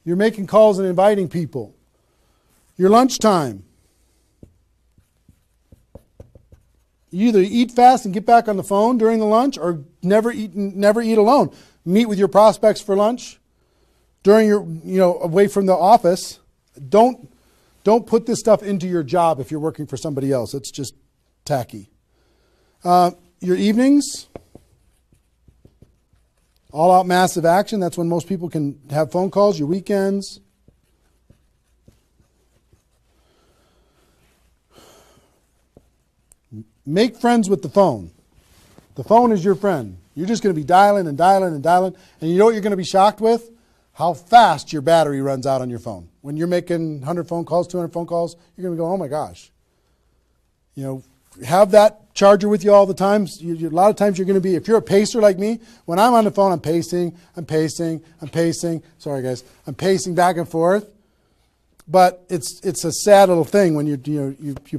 You're making calls and inviting people. Your lunch time. You either eat fast and get back on the phone during the lunch, or never eat alone. Meet with your prospects for lunch. During your, away from the office. Don't put this stuff into your job if you're working for somebody else. It's just tacky. Your evenings, all out massive action. That's when most people can have phone calls. Your weekends. Make friends with the phone. The phone is your friend. You're just going to be dialing and dialing and dialing. And you know what you're going to be shocked with? How fast your battery runs out on your phone. When you're making 100 phone calls, 200 phone calls, you're going to go, oh my gosh. Have that charger with you all the time. A lot of times you're going to be, if you're a pacer like me, when I'm on the phone, I'm pacing. Sorry guys. I'm pacing back and forth. But it's a sad little thing when you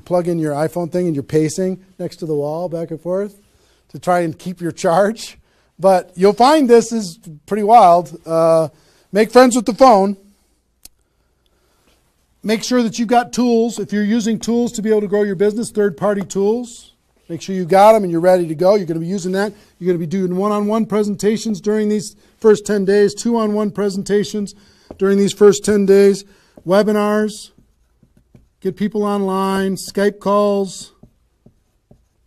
plug in your iPhone thing and you're pacing next to the wall back and forth to try and keep your charge. But you'll find this is pretty wild. Make friends with the phone. Make sure that you've got tools. If you're using tools to be able to grow your business, third-party tools, make sure you got them and you're ready to go. You're going to be using that. You're going to be doing one-on-one presentations during these first 10 days, two-on-one presentations during these first 10 days. webinars, get people online, Skype calls,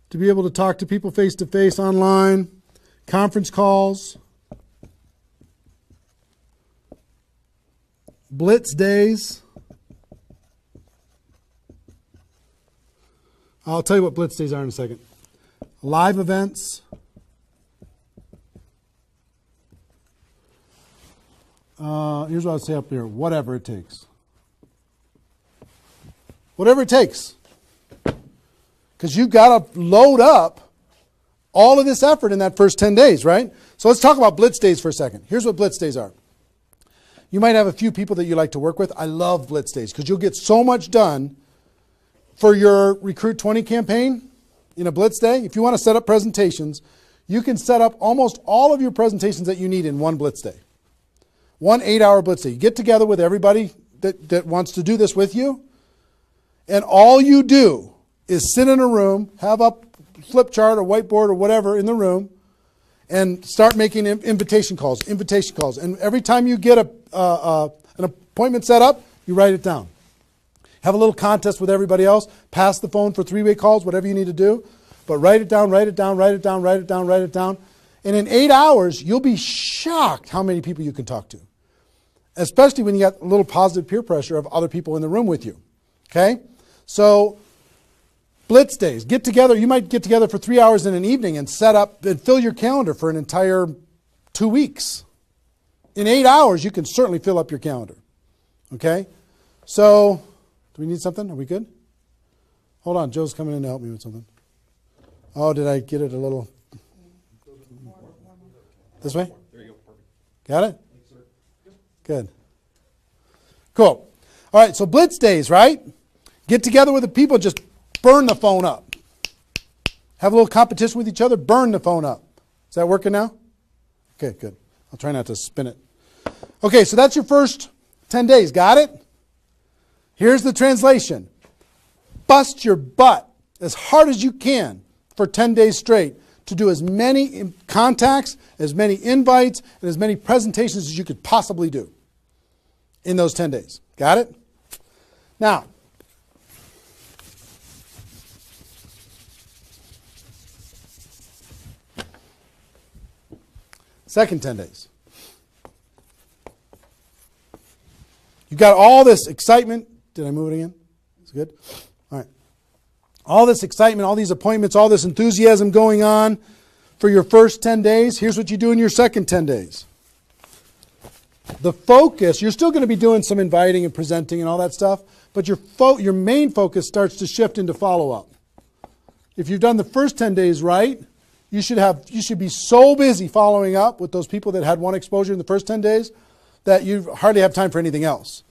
to be able to talk to people face-to-face online, conference calls, blitz days. I'll tell you what blitz days are in a second. Live events. Here's what I'll say up here. Whatever it takes. Whatever it takes. Because you've got to load up all of this effort in that first 10 days, right? So let's talk about blitz days for a second. Here's what blitz days are. You might have a few people that you like to work with. I love blitz days because you'll get so much done for your Recruit 20 campaign in a blitz day. If you want to set up presentations, you can set up almost all of your presentations that you need in one blitz day. 1 8-hour blitz day. You get together with everybody that wants to do this with you, and all you do is sit in a room, have a flip chart or whiteboard or whatever in the room, and start making invitation calls. And every time you get an appointment set up, you write it down. Have a little contest with everybody else. Pass the phone for 3-way calls, whatever you need to do. But write it down, write it down, write it down, write it down, write it down. And in 8 hours, you'll be shocked how many people you can talk to. Especially when you got a little positive peer pressure of other people in the room with you. Okay? So, blitz days. Get together. You might get together for 3 hours in an evening and set up and fill your calendar for an entire 2 weeks. In 8 hours, you can certainly fill up your calendar. Okay? So, do we need something? Are we good? Hold on. Joe's coming in to help me with something. Oh, did I get it a little? This way? There you go. Perfect. Got it? Good. Cool. All right, so blitz days, right? Get together with the people, just burn the phone up. Have a little competition with each other, burn the phone up. Is that working now? Okay, good. I'll try not to spin it. Okay, so that's your first 10 days. Got it? Here's the translation. Bust your butt as hard as you can for 10 days straight to do as many contacts, as many invites, and as many presentations as you could possibly do in those 10 days. Got it? Now, second 10 days. You got all this excitement. Did I move it again? It's good? All right. All this excitement, all these appointments, all this enthusiasm going on for your first 10 days. Here's what you do in your second 10 days. The focus, you're still going to be doing some inviting and presenting and all that stuff, but your main focus starts to shift into follow-up. If you've done the first 10 days right, you should be so busy following up with those people that had one exposure in the first 10 days that you hardly have time for anything else.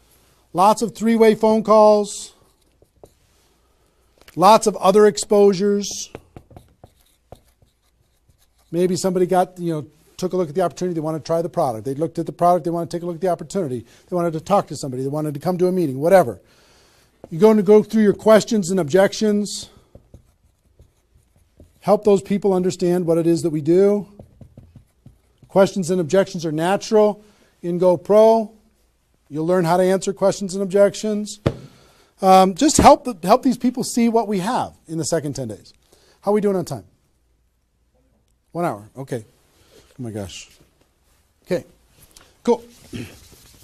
Lots of 3-way phone calls, lots of other exposures. Maybe somebody took a look at the opportunity, they want to try the product. They looked at the product, they want to take a look at the opportunity. They wanted to talk to somebody, they wanted to come to a meeting, whatever. You're going to go through your questions and objections. Help those people understand what it is that we do. Questions and objections are natural in GoPro. You'll learn how to answer questions and objections. Just help these people see what we have in the second 10 days. How are we doing on time? 1 hour. Okay. Oh my gosh. Okay. Cool.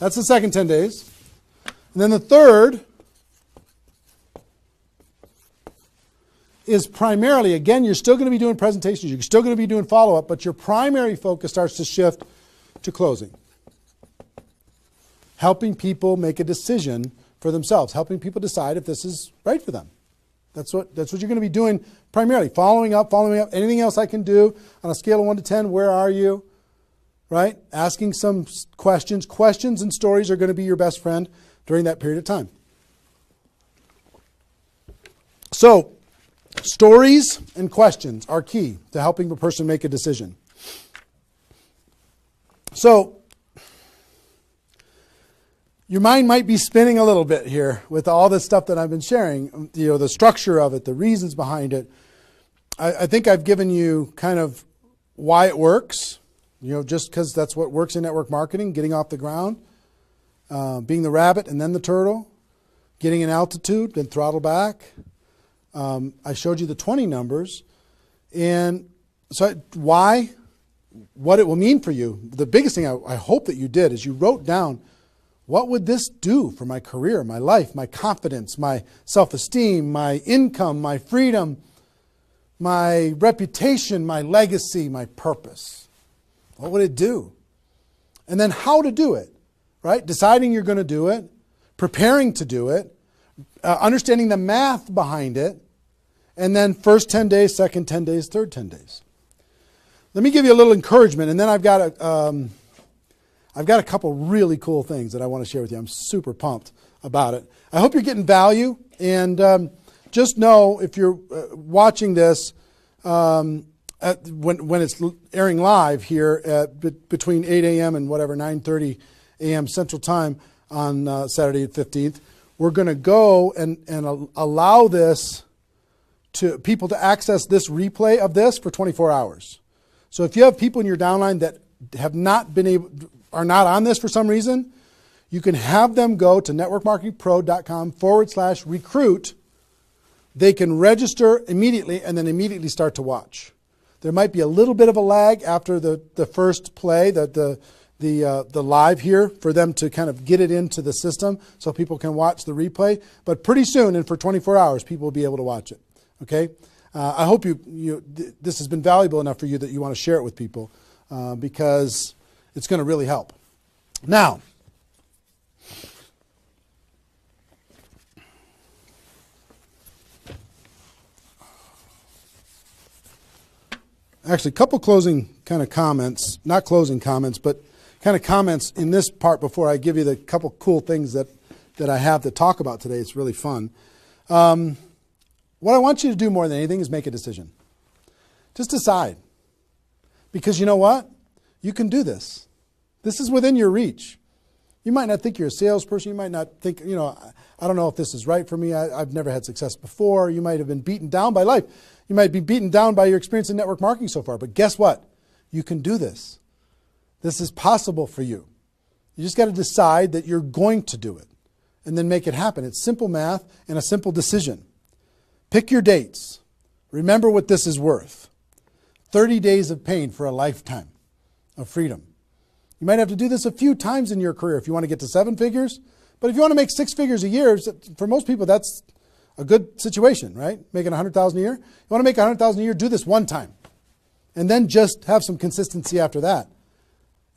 That's the second 10 days. And then the third is primarily, again, you're still going to be doing presentations, you're still going to be doing follow-up, but your primary focus starts to shift to closing. Helping people make a decision for themselves, helping people decide if this is right for them. That's what you're going to be doing primarily, following up, anything else I can do on a scale of 1 to 10, where are you? Right? Asking some questions. Questions and stories are going to be your best friend during that period of time. So, stories and questions are key to helping a person make a decision. So, your mind might be spinning a little bit here with all this stuff that I've been sharing, the structure of it, the reasons behind it. I think I've given you kind of why it works, just because that's what works in network marketing, getting off the ground. being the rabbit and then the turtle, getting an altitude, then throttle back. I showed you the 20 numbers. And so why? What it will mean for you. The biggest thing I hope that you did is you wrote down, what would this do for my career, my life, my confidence, my self-esteem, my income, my freedom, my reputation, my legacy, my purpose? What would it do? And then how to do it, right? Deciding you're going to do it, preparing to do it, understanding the math behind it, and then first 10 days, second 10 days, third 10 days. Let me give you a little encouragement, and then I've got a couple really cool things that I want to share with you. I'm super pumped about it. I hope you're getting value, and just know if you're watching this when it's airing live here at between 8 a.m. and whatever 9:30 a.m. Central Time on Saturday the 15th, we're going to go and allow this to people to access this replay of this for 24 hours. So if you have people in your downline that have not been able, are not on this for some reason, you can have them go to networkmarketingpro.com/recruit. They can register immediately and then immediately start to watch. There might be a little bit of a lag after the first play, the live here, for them to kind of get it into the system so people can watch the replay. But pretty soon, and for 24 hours, people will be able to watch it. Okay? I hope this has been valuable enough for you that you want to share it with people because it's going to really help. Now, actually, a couple closing kind of comments, not closing comments, but kind of comments in this part before I give you the couple cool things that I have to talk about today. It's really fun. What I want you to do more than anything is make a decision. Just decide. Because you know what? You can do this. This is within your reach. You might not think you're a salesperson. You might not think, I don't know if this is right for me. I've never had success before. You might have been beaten down by life. You might be beaten down by your experience in network marketing so far. But guess what? You can do this. This is possible for you. You just got to decide that you're going to do it and then make it happen. It's simple math and a simple decision. Pick your dates. Remember what this is worth. 30 days of pain for a lifetime of freedom. You might have to do this a few times in your career if you want to get to 7 figures. But if you want to make 6 figures a year, for most people, that's a good situation, right? Making $100,000 a year. You want to make $100,000 a year, do this one time. And then just have some consistency after that.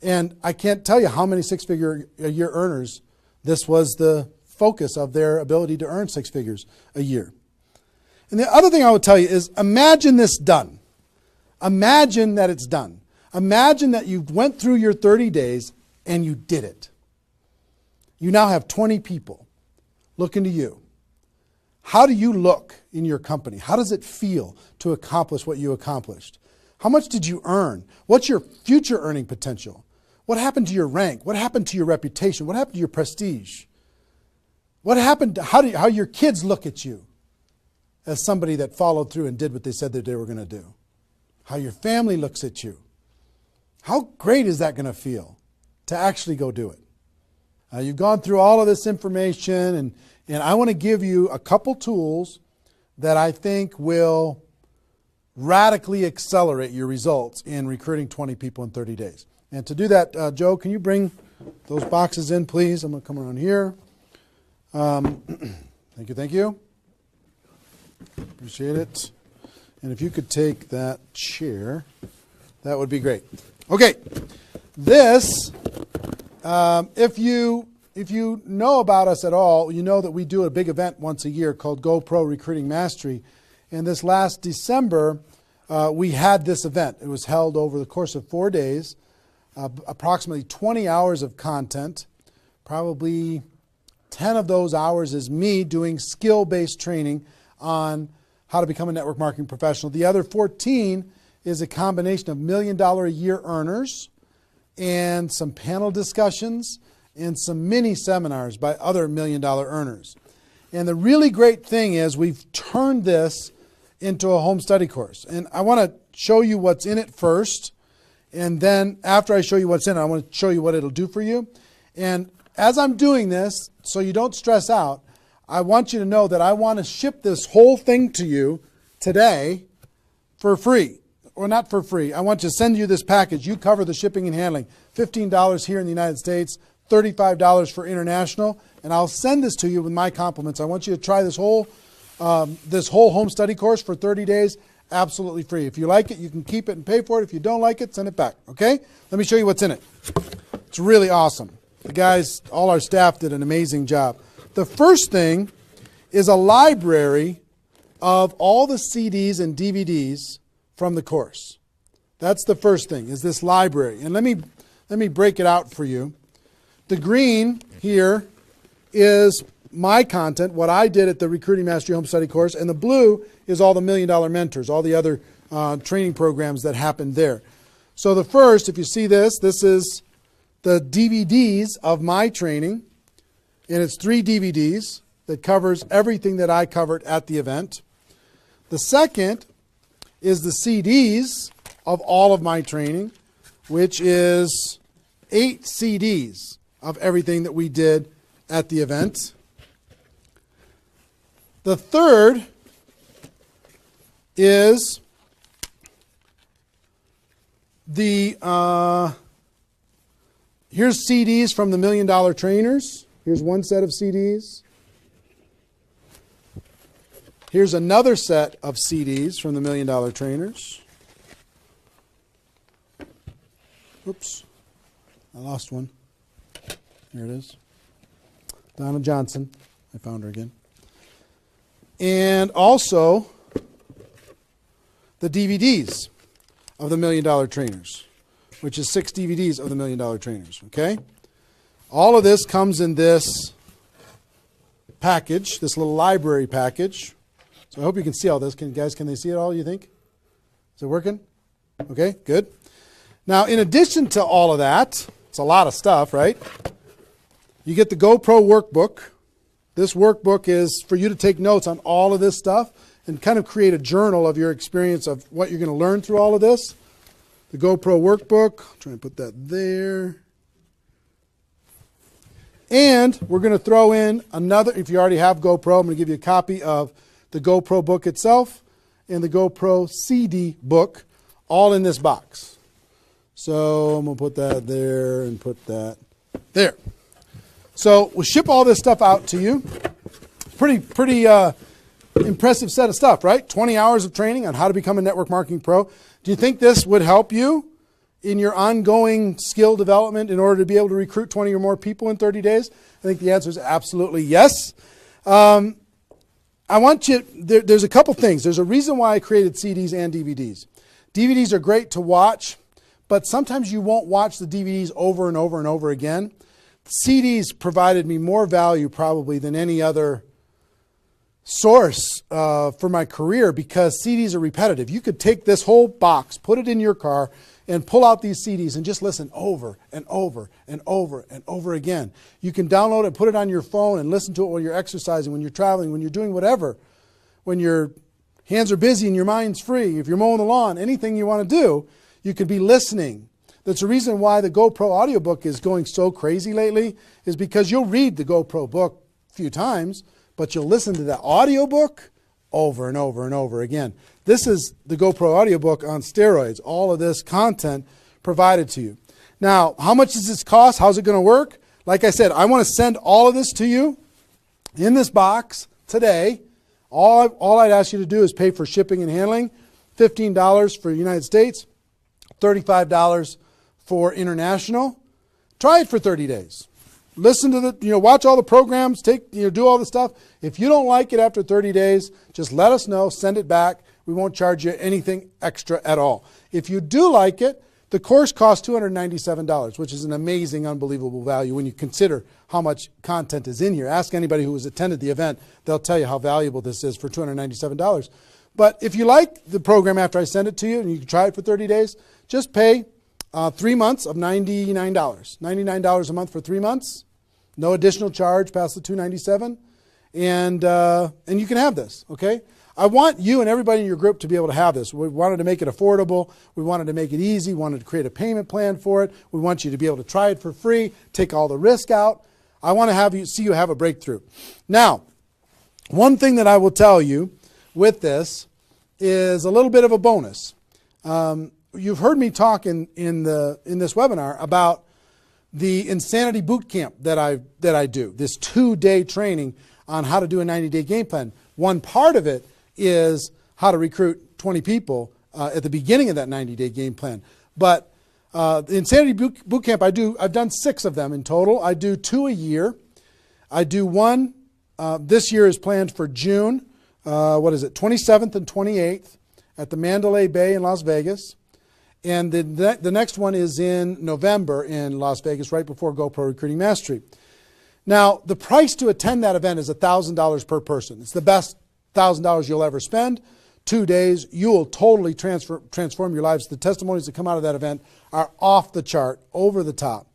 And I can't tell you how many 6-figure a year earners this was the focus of their ability to earn 6 figures a year. And the other thing I would tell you is imagine this done. Imagine that it's done. Imagine that you went through your 30 days and you did it. You now have 20 people looking to you. How do you look in your company? How does it feel to accomplish what you accomplished? How much did you earn? What's your future earning potential? What happened to your rank? What happened to your reputation? What happened to your prestige? What happened to how your kids look at you as somebody that followed through and did what they said that they were going to do? How your family looks at you? How great is that going to feel to actually go do it? You've gone through all of this information, and I want to give you a couple tools that I think will radically accelerate your results in recruiting 20 people in 30 days. And to do that, Joe, can you bring those boxes in, please? I'm going to come around here. Thank you. Appreciate it. And if you could take that chair, that would be great. Okay, this, if you know about us at all, you know that we do a big event once a year called Go Pro Recruiting Mastery. And this last December, we had this event. It was held over the course of 4 days, approximately 20 hours of content. Probably 10 of those hours is me doing skill-based training on how to become a network marketing professional. The other 14 is a combination of $1 million a year earners and some panel discussions and some mini seminars by other $1 million earners. And the really great thing is we've turned this into a home study course. And I want to show you what's in it first. And then after I show you what's in it, I want to show you what it'll do for you. And as I'm doing this, so you don't stress out, I want you to know that I want to ship this whole thing to you today for free. Or not for free. I want to send you this package. You cover the shipping and handling. $15 here in the United States, $35 for international, and I'll send this to you with my compliments. I want you to try this whole home study course for 30 days, absolutely free. If you like it, you can keep it and pay for it. If you don't like it, send it back, okay? Let me show you what's in it. It's really awesome. The guys, all our staff did an amazing job. The first thing is a library of all the CDs and DVDs from the course. That's the first thing, is this library. And let me break it out for you. The green here is my content, what I did at the Recruiting Mastery Home Study course, and the blue is all the $1 Million Mentors, all the other training programs that happened there. So the first, if you see this is the DVDs of my training, and it's 3 DVDs that covers everything that I covered at the event. The second is the CDs of all of my training, which is 8 CDs of everything that we did at the event. The third is the, here's CDs from the $1 Million Trainers. Here's one set of CDs. Here's another set of CDs from the $1 Million Trainers. Oops, I lost one. Here it is. Donna Johnson. I found her again. And also the DVDs of the $1 Million Trainers, which is 6 DVDs of the $1 Million Trainers, okay? All of this comes in this package, this little library package. So I hope you can see all this. Can they see it all, you think? Is it working? Okay, good. Now, in addition to all of that, it's a lot of stuff, right? You get the GoPro workbook. This workbook is for you to take notes on all of this stuff and kind of create a journal of your experience of what you're going to learn through all of this. The GoPro workbook. I'll try and put that there. And we're going to throw in another, if you already have GoPro, I'm going to give you a copy of the GoPro book itself and the GoPro CD book, all in this box. So I'm going to put that there and put that there. So we'll ship all this stuff out to you. Pretty impressive set of stuff, right? 20 hours of training on how to become a network marketing pro. Do you think this would help you in your ongoing skill development in order to be able to recruit 20 or more people in 30 days? I think the answer is absolutely yes. I want you, there's a couple things. There's a reason why I created CDs and DVDs. DVDs are great to watch, but sometimes you won't watch the DVDs over and over and over again. CDs provided me more value probably than any other source for my career because CDs are repetitive. You could take this whole box, put it in your car, and pull out these CDs and just listen over and over and over and over again. You can download it, put it on your phone, and listen to it while you're exercising, when you're traveling, when you're doing whatever. When your hands are busy and your mind's free, if you're mowing the lawn, anything you want to do, you could be listening. That's the reason why the GoPro audiobook is going so crazy lately, is because you'll read the GoPro book a few times, but you'll listen to the audiobook over and over and over again. This is the GoPro audiobook on steroids. All of this content provided to you. Now, how much does this cost? How's it going to work? Like I said, I want to send all of this to you in this box today. All I'd ask you to do is pay for shipping and handling, $15 for the United States, $35 for international. Try it for 30 days. Listen to watch all the programs, do all the stuff. If you don't like it after 30 days, just let us know, send it back. We won't charge you anything extra at all. If you do like it, the course costs $297, which is an amazing, unbelievable value when you consider how much content is in here. Ask anybody who has attended the event. They'll tell you how valuable this is for $297. But if you like the program after I send it to you and you can try it for 30 days, just pay 3 months of $99. $99 a month for 3 months. No additional charge past the $297. And you can have this, okay? I want you and everybody in your group to be able to have this. We wanted to make it affordable. We wanted to make it easy. We wanted to create a payment plan for it. We want you to be able to try it for free, take all the risk out. I want to see you have a breakthrough. Now, one thing that I will tell you with this is a little bit of a bonus. You've heard me talk in this webinar about the Insanity Boot Camp that I do, this 2-day training on how to do a 90-day game plan. One part of it is how to recruit 20 people at the beginning of that 90-day game plan. But the Insanity Boot Camp, I've done 6 of them in total. I do 2 a year. I do one, this year is planned for June, 27th and 28th at the Mandalay Bay in Las Vegas. And the next one is in November in Las Vegas, right before GoPro Recruiting Mastery. Now, the price to attend that event is $1,000 per person. It's the best $1,000 you'll ever spend. 2 days, you will totally transform your lives. The testimonies that come out of that event are off the chart, over the top.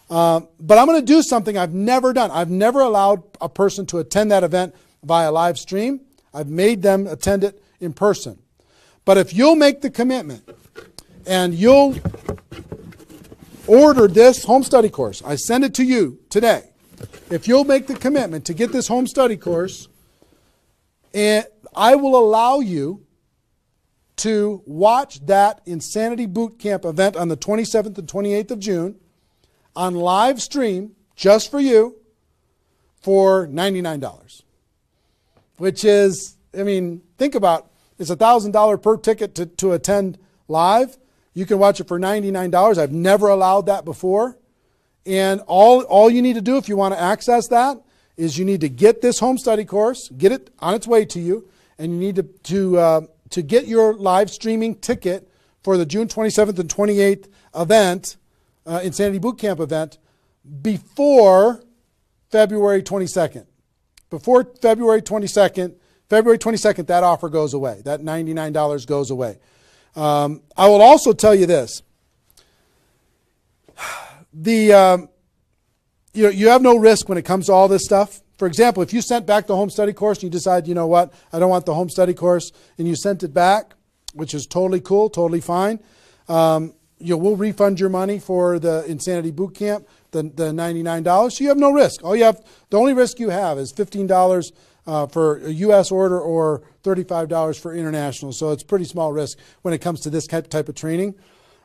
But I'm going to do something I've never done. I've never allowed a person to attend that event via live stream. I've made them attend it in person. But if you'll make the commitment and you'll order this home study course, I send it to you today. If you'll make the commitment to get this home study course, and I will allow you to watch that Insanity Boot Camp event on the 27th and 28th of June on live stream just for you for $99. Which is, think about, it's $1,000 per ticket to attend live. You can watch it for $99. I've never allowed that before. And all you need to do if you want to access that is you need to get this home study course, get it on its way to you, and you need to get your live streaming ticket for the June 27th and 28th event, Insanity Boot Camp event, before February 22nd. Before February 22nd, that offer goes away. That $99 goes away. I will also tell you this. You have no risk when it comes to all this stuff. For example, if you sent back the home study course and you decide, you know what, I don't want the home study course, and you sent it back, which is totally cool, totally fine. We'll refund your money for the Insanity Boot Camp, the $99. So you have no risk. The only risk you have is $15 for a U.S. order or $35 for international. So it's pretty small risk when it comes to this type of training.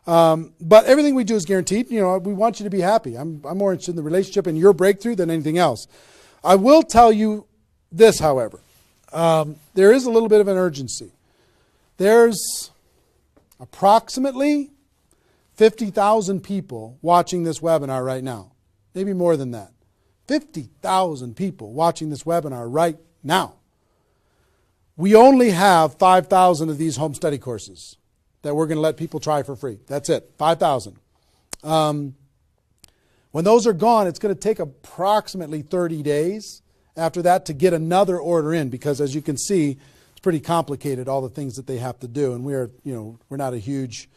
But everything we do is guaranteed. We want you to be happy. I'm more interested in the relationship and your breakthrough than anything else. I will tell you this, however. There is a little bit of an urgency. There's approximately 50,000 people watching this webinar right now. Maybe more than that. 50,000 people watching this webinar right now. We only have 5,000 of these home study courses that we're going to let people try for free. That's it, 5,000. When those are gone, it's going to take approximately 30 days after that to get another order in, because as you can see, it's pretty complicated, all the things that they have to do. And we're not a huge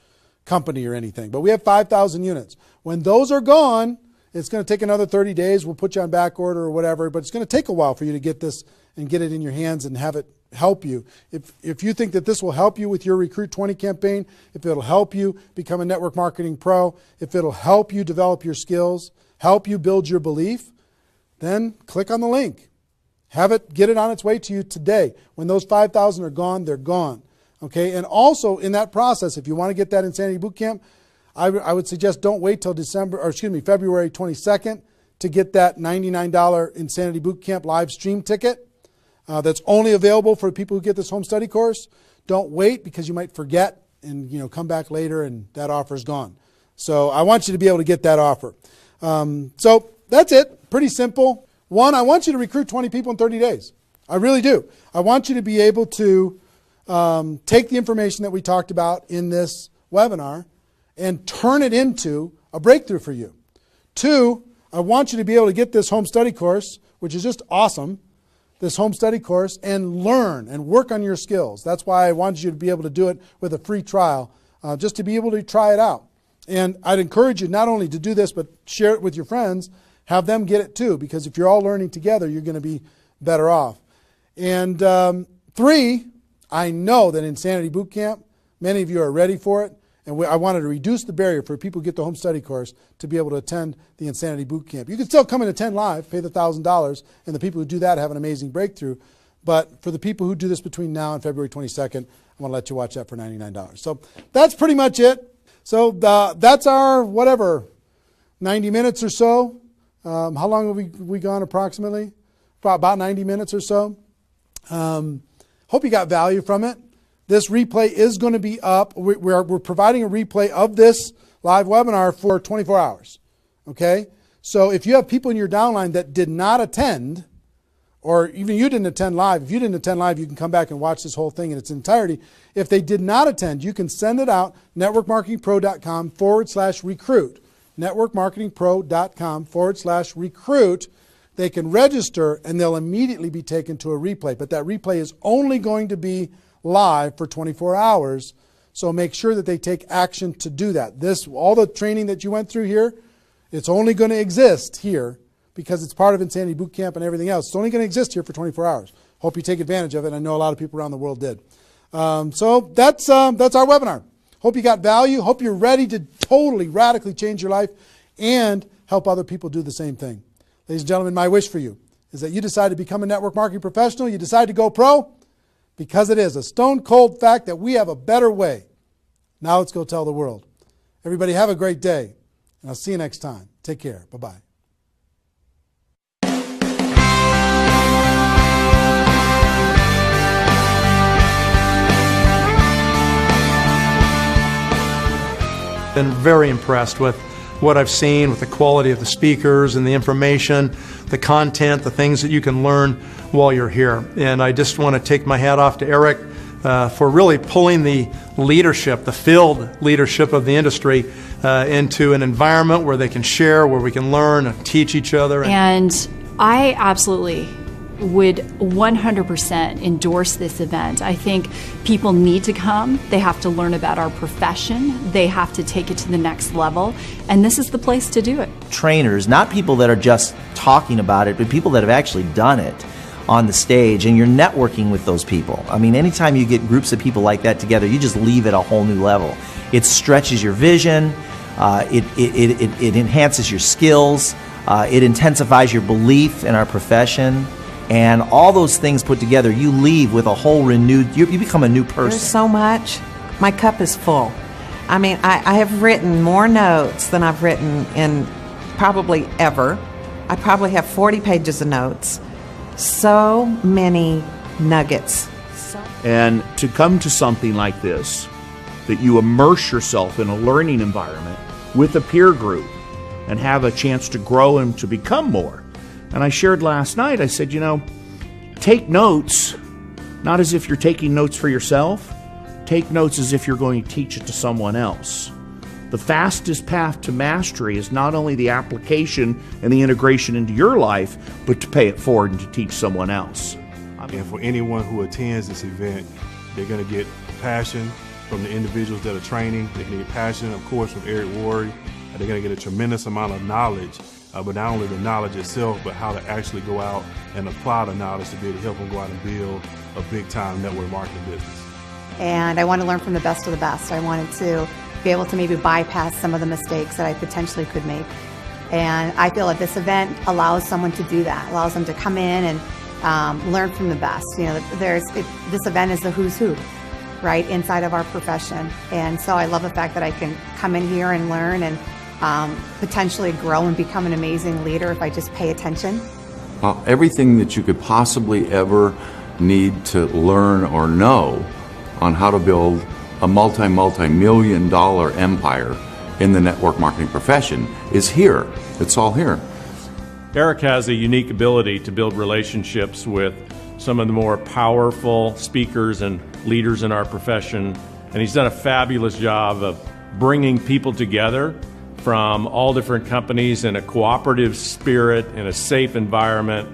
company or anything, but we have 5,000 units. When those are gone, it's going to take another 30 days. We'll put you on back order or whatever, but it's going to take a while for you to get this and get it in your hands and have it help you. If you think that this will help you with your Recruit 20 campaign, if it'll help you become a network marketing pro, if it'll help you develop your skills, help you build your belief, then click on the link. Get it on its way to you today. When those 5,000 are gone, they're gone. Okay, and also in that process, if you want to get that Insanity Boot Camp, I would suggest don't wait till February 22nd to get that $99 Insanity Boot Camp live stream ticket. That's only available for people who get this home study course. Don't wait, because you might forget and come back later and that offer's gone. So I want you to be able to get that offer. So that's it. Pretty simple. One, I want you to recruit 20 people in 30 days. I really do. I want you to be able to take the information that we talked about in this webinar and turn it into a breakthrough for you. Two, I want you to be able to get this home study course, which is just awesome, this home study course, and learn and work on your skills. That's why I wanted you to be able to do it with a free trial, just to be able to try it out. And I'd encourage you not only to do this, but share it with your friends, have them get it too, because if you're all learning together, you're going to be better off. And three, I know that Insanity Boot Camp, many of you are ready for it, And I wanted to reduce the barrier for people who get the home study course to be able to attend the Insanity Boot Camp. You can still come and attend live, pay the $1,000, and the people who do that have an amazing breakthrough. But for the people who do this between now and February 22nd, I want to let you watch that for $99. So that's pretty much it. So that's our, 90 minutes or so. How long have we gone approximately? About 90 minutes or so. Hope you got value from it. This replay is going to be up. We're providing a replay of this live webinar for 24 hours. Okay? So if you have people in your downline that did not attend, or even you didn't attend live, if you didn't attend live, you can come back and watch this whole thing in its entirety. If they did not attend, you can send it out, networkmarketingpro.com/recruit. networkmarketingpro.com/recruit. They can register and they'll immediately be taken to a replay. But that replay is only going to be live for 24 hours. So make sure that they take action to do that. All the training that you went through here, it's only going to exist here because it's part of Insanity Boot Camp and everything else. It's only going to exist here for 24 hours. Hope you take advantage of it. I know a lot of people around the world did. So that's our webinar. Hope you got value. Hope you're ready to totally, radically change your life and help other people do the same thing. Ladies and gentlemen, my wish for you is that you decide to become a network marketing professional. You decide to go pro because it is a stone cold fact that we have a better way. Now let's go tell the world. Everybody have a great day, and I'll see you next time. Take care. Bye-bye. Been very impressed with what I've seen, with the quality of the speakers and the information, the content, the things that you can learn while you're here. And I just want to take my hat off to Eric for really pulling the leadership, the field leadership of the industry into an environment where they can share, where we can learn and teach each other. And I absolutely would 100% endorse this event. I think people need to come. They have to learn about our profession. They have to take it to the next level. And this is the place to do it. Trainers, not people that are just talking about it, but people that have actually done it on the stage, and you're networking with those people. I mean, anytime you get groups of people like that together, you just leave at a whole new level. It stretches your vision, it enhances your skills, it intensifies your belief in our profession. And all those things put together, you leave with a whole renewed, you become a new person. There's so much. My cup is full. I mean, I have written more notes than I've written in probably ever. I probably have 40 pages of notes. So many nuggets. And to come to something like this, that you immerse yourself in a learning environment with a peer group and have a chance to grow and to become more. And I shared last night, I said, take notes, not as if you're taking notes for yourself. Take notes as if you're going to teach it to someone else. The fastest path to mastery is not only the application and the integration into your life, but to pay it forward and to teach someone else. And for anyone who attends this event, they're going to get passion from the individuals that are training. They're going to get passion, of course, from Eric Worre. They're going to get a tremendous amount of knowledge. But not only the knowledge itself, but how to actually go out and apply the knowledge to be able to help them go out and build a big-time network marketing business. And I want to learn from the best of the best. I wanted to be able to maybe bypass some of the mistakes that I potentially could make. And I feel that this event allows someone to do that, allows them to come in and learn from the best. This event is the who's who, right, inside of our profession. And so I love the fact that I can come in here and learn and potentially grow and become an amazing leader if I just pay attention. Everything that you could possibly ever need to learn or know on how to build a multi-million dollar empire in the network marketing profession is here. It's all here. Eric has a unique ability to build relationships with some of the more powerful speakers and leaders in our profession, and he's done a fabulous job of bringing people together from all different companies in a cooperative spirit, in a safe environment,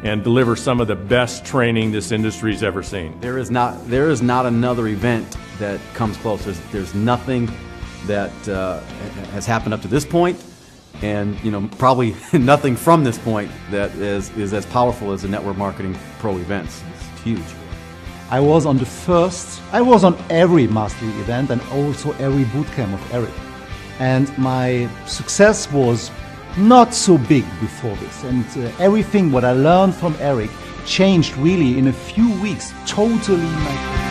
and deliver some of the best training this industry's ever seen. There is not another event that comes close. There's nothing that has happened up to this point, and probably nothing from this point that is as powerful as the Network Marketing Pro events. It's huge. I was on every mastery event and also every bootcamp of Eric. And my success was not so big before this. And everything what I learned from Eric changed really in a few weeks, totally my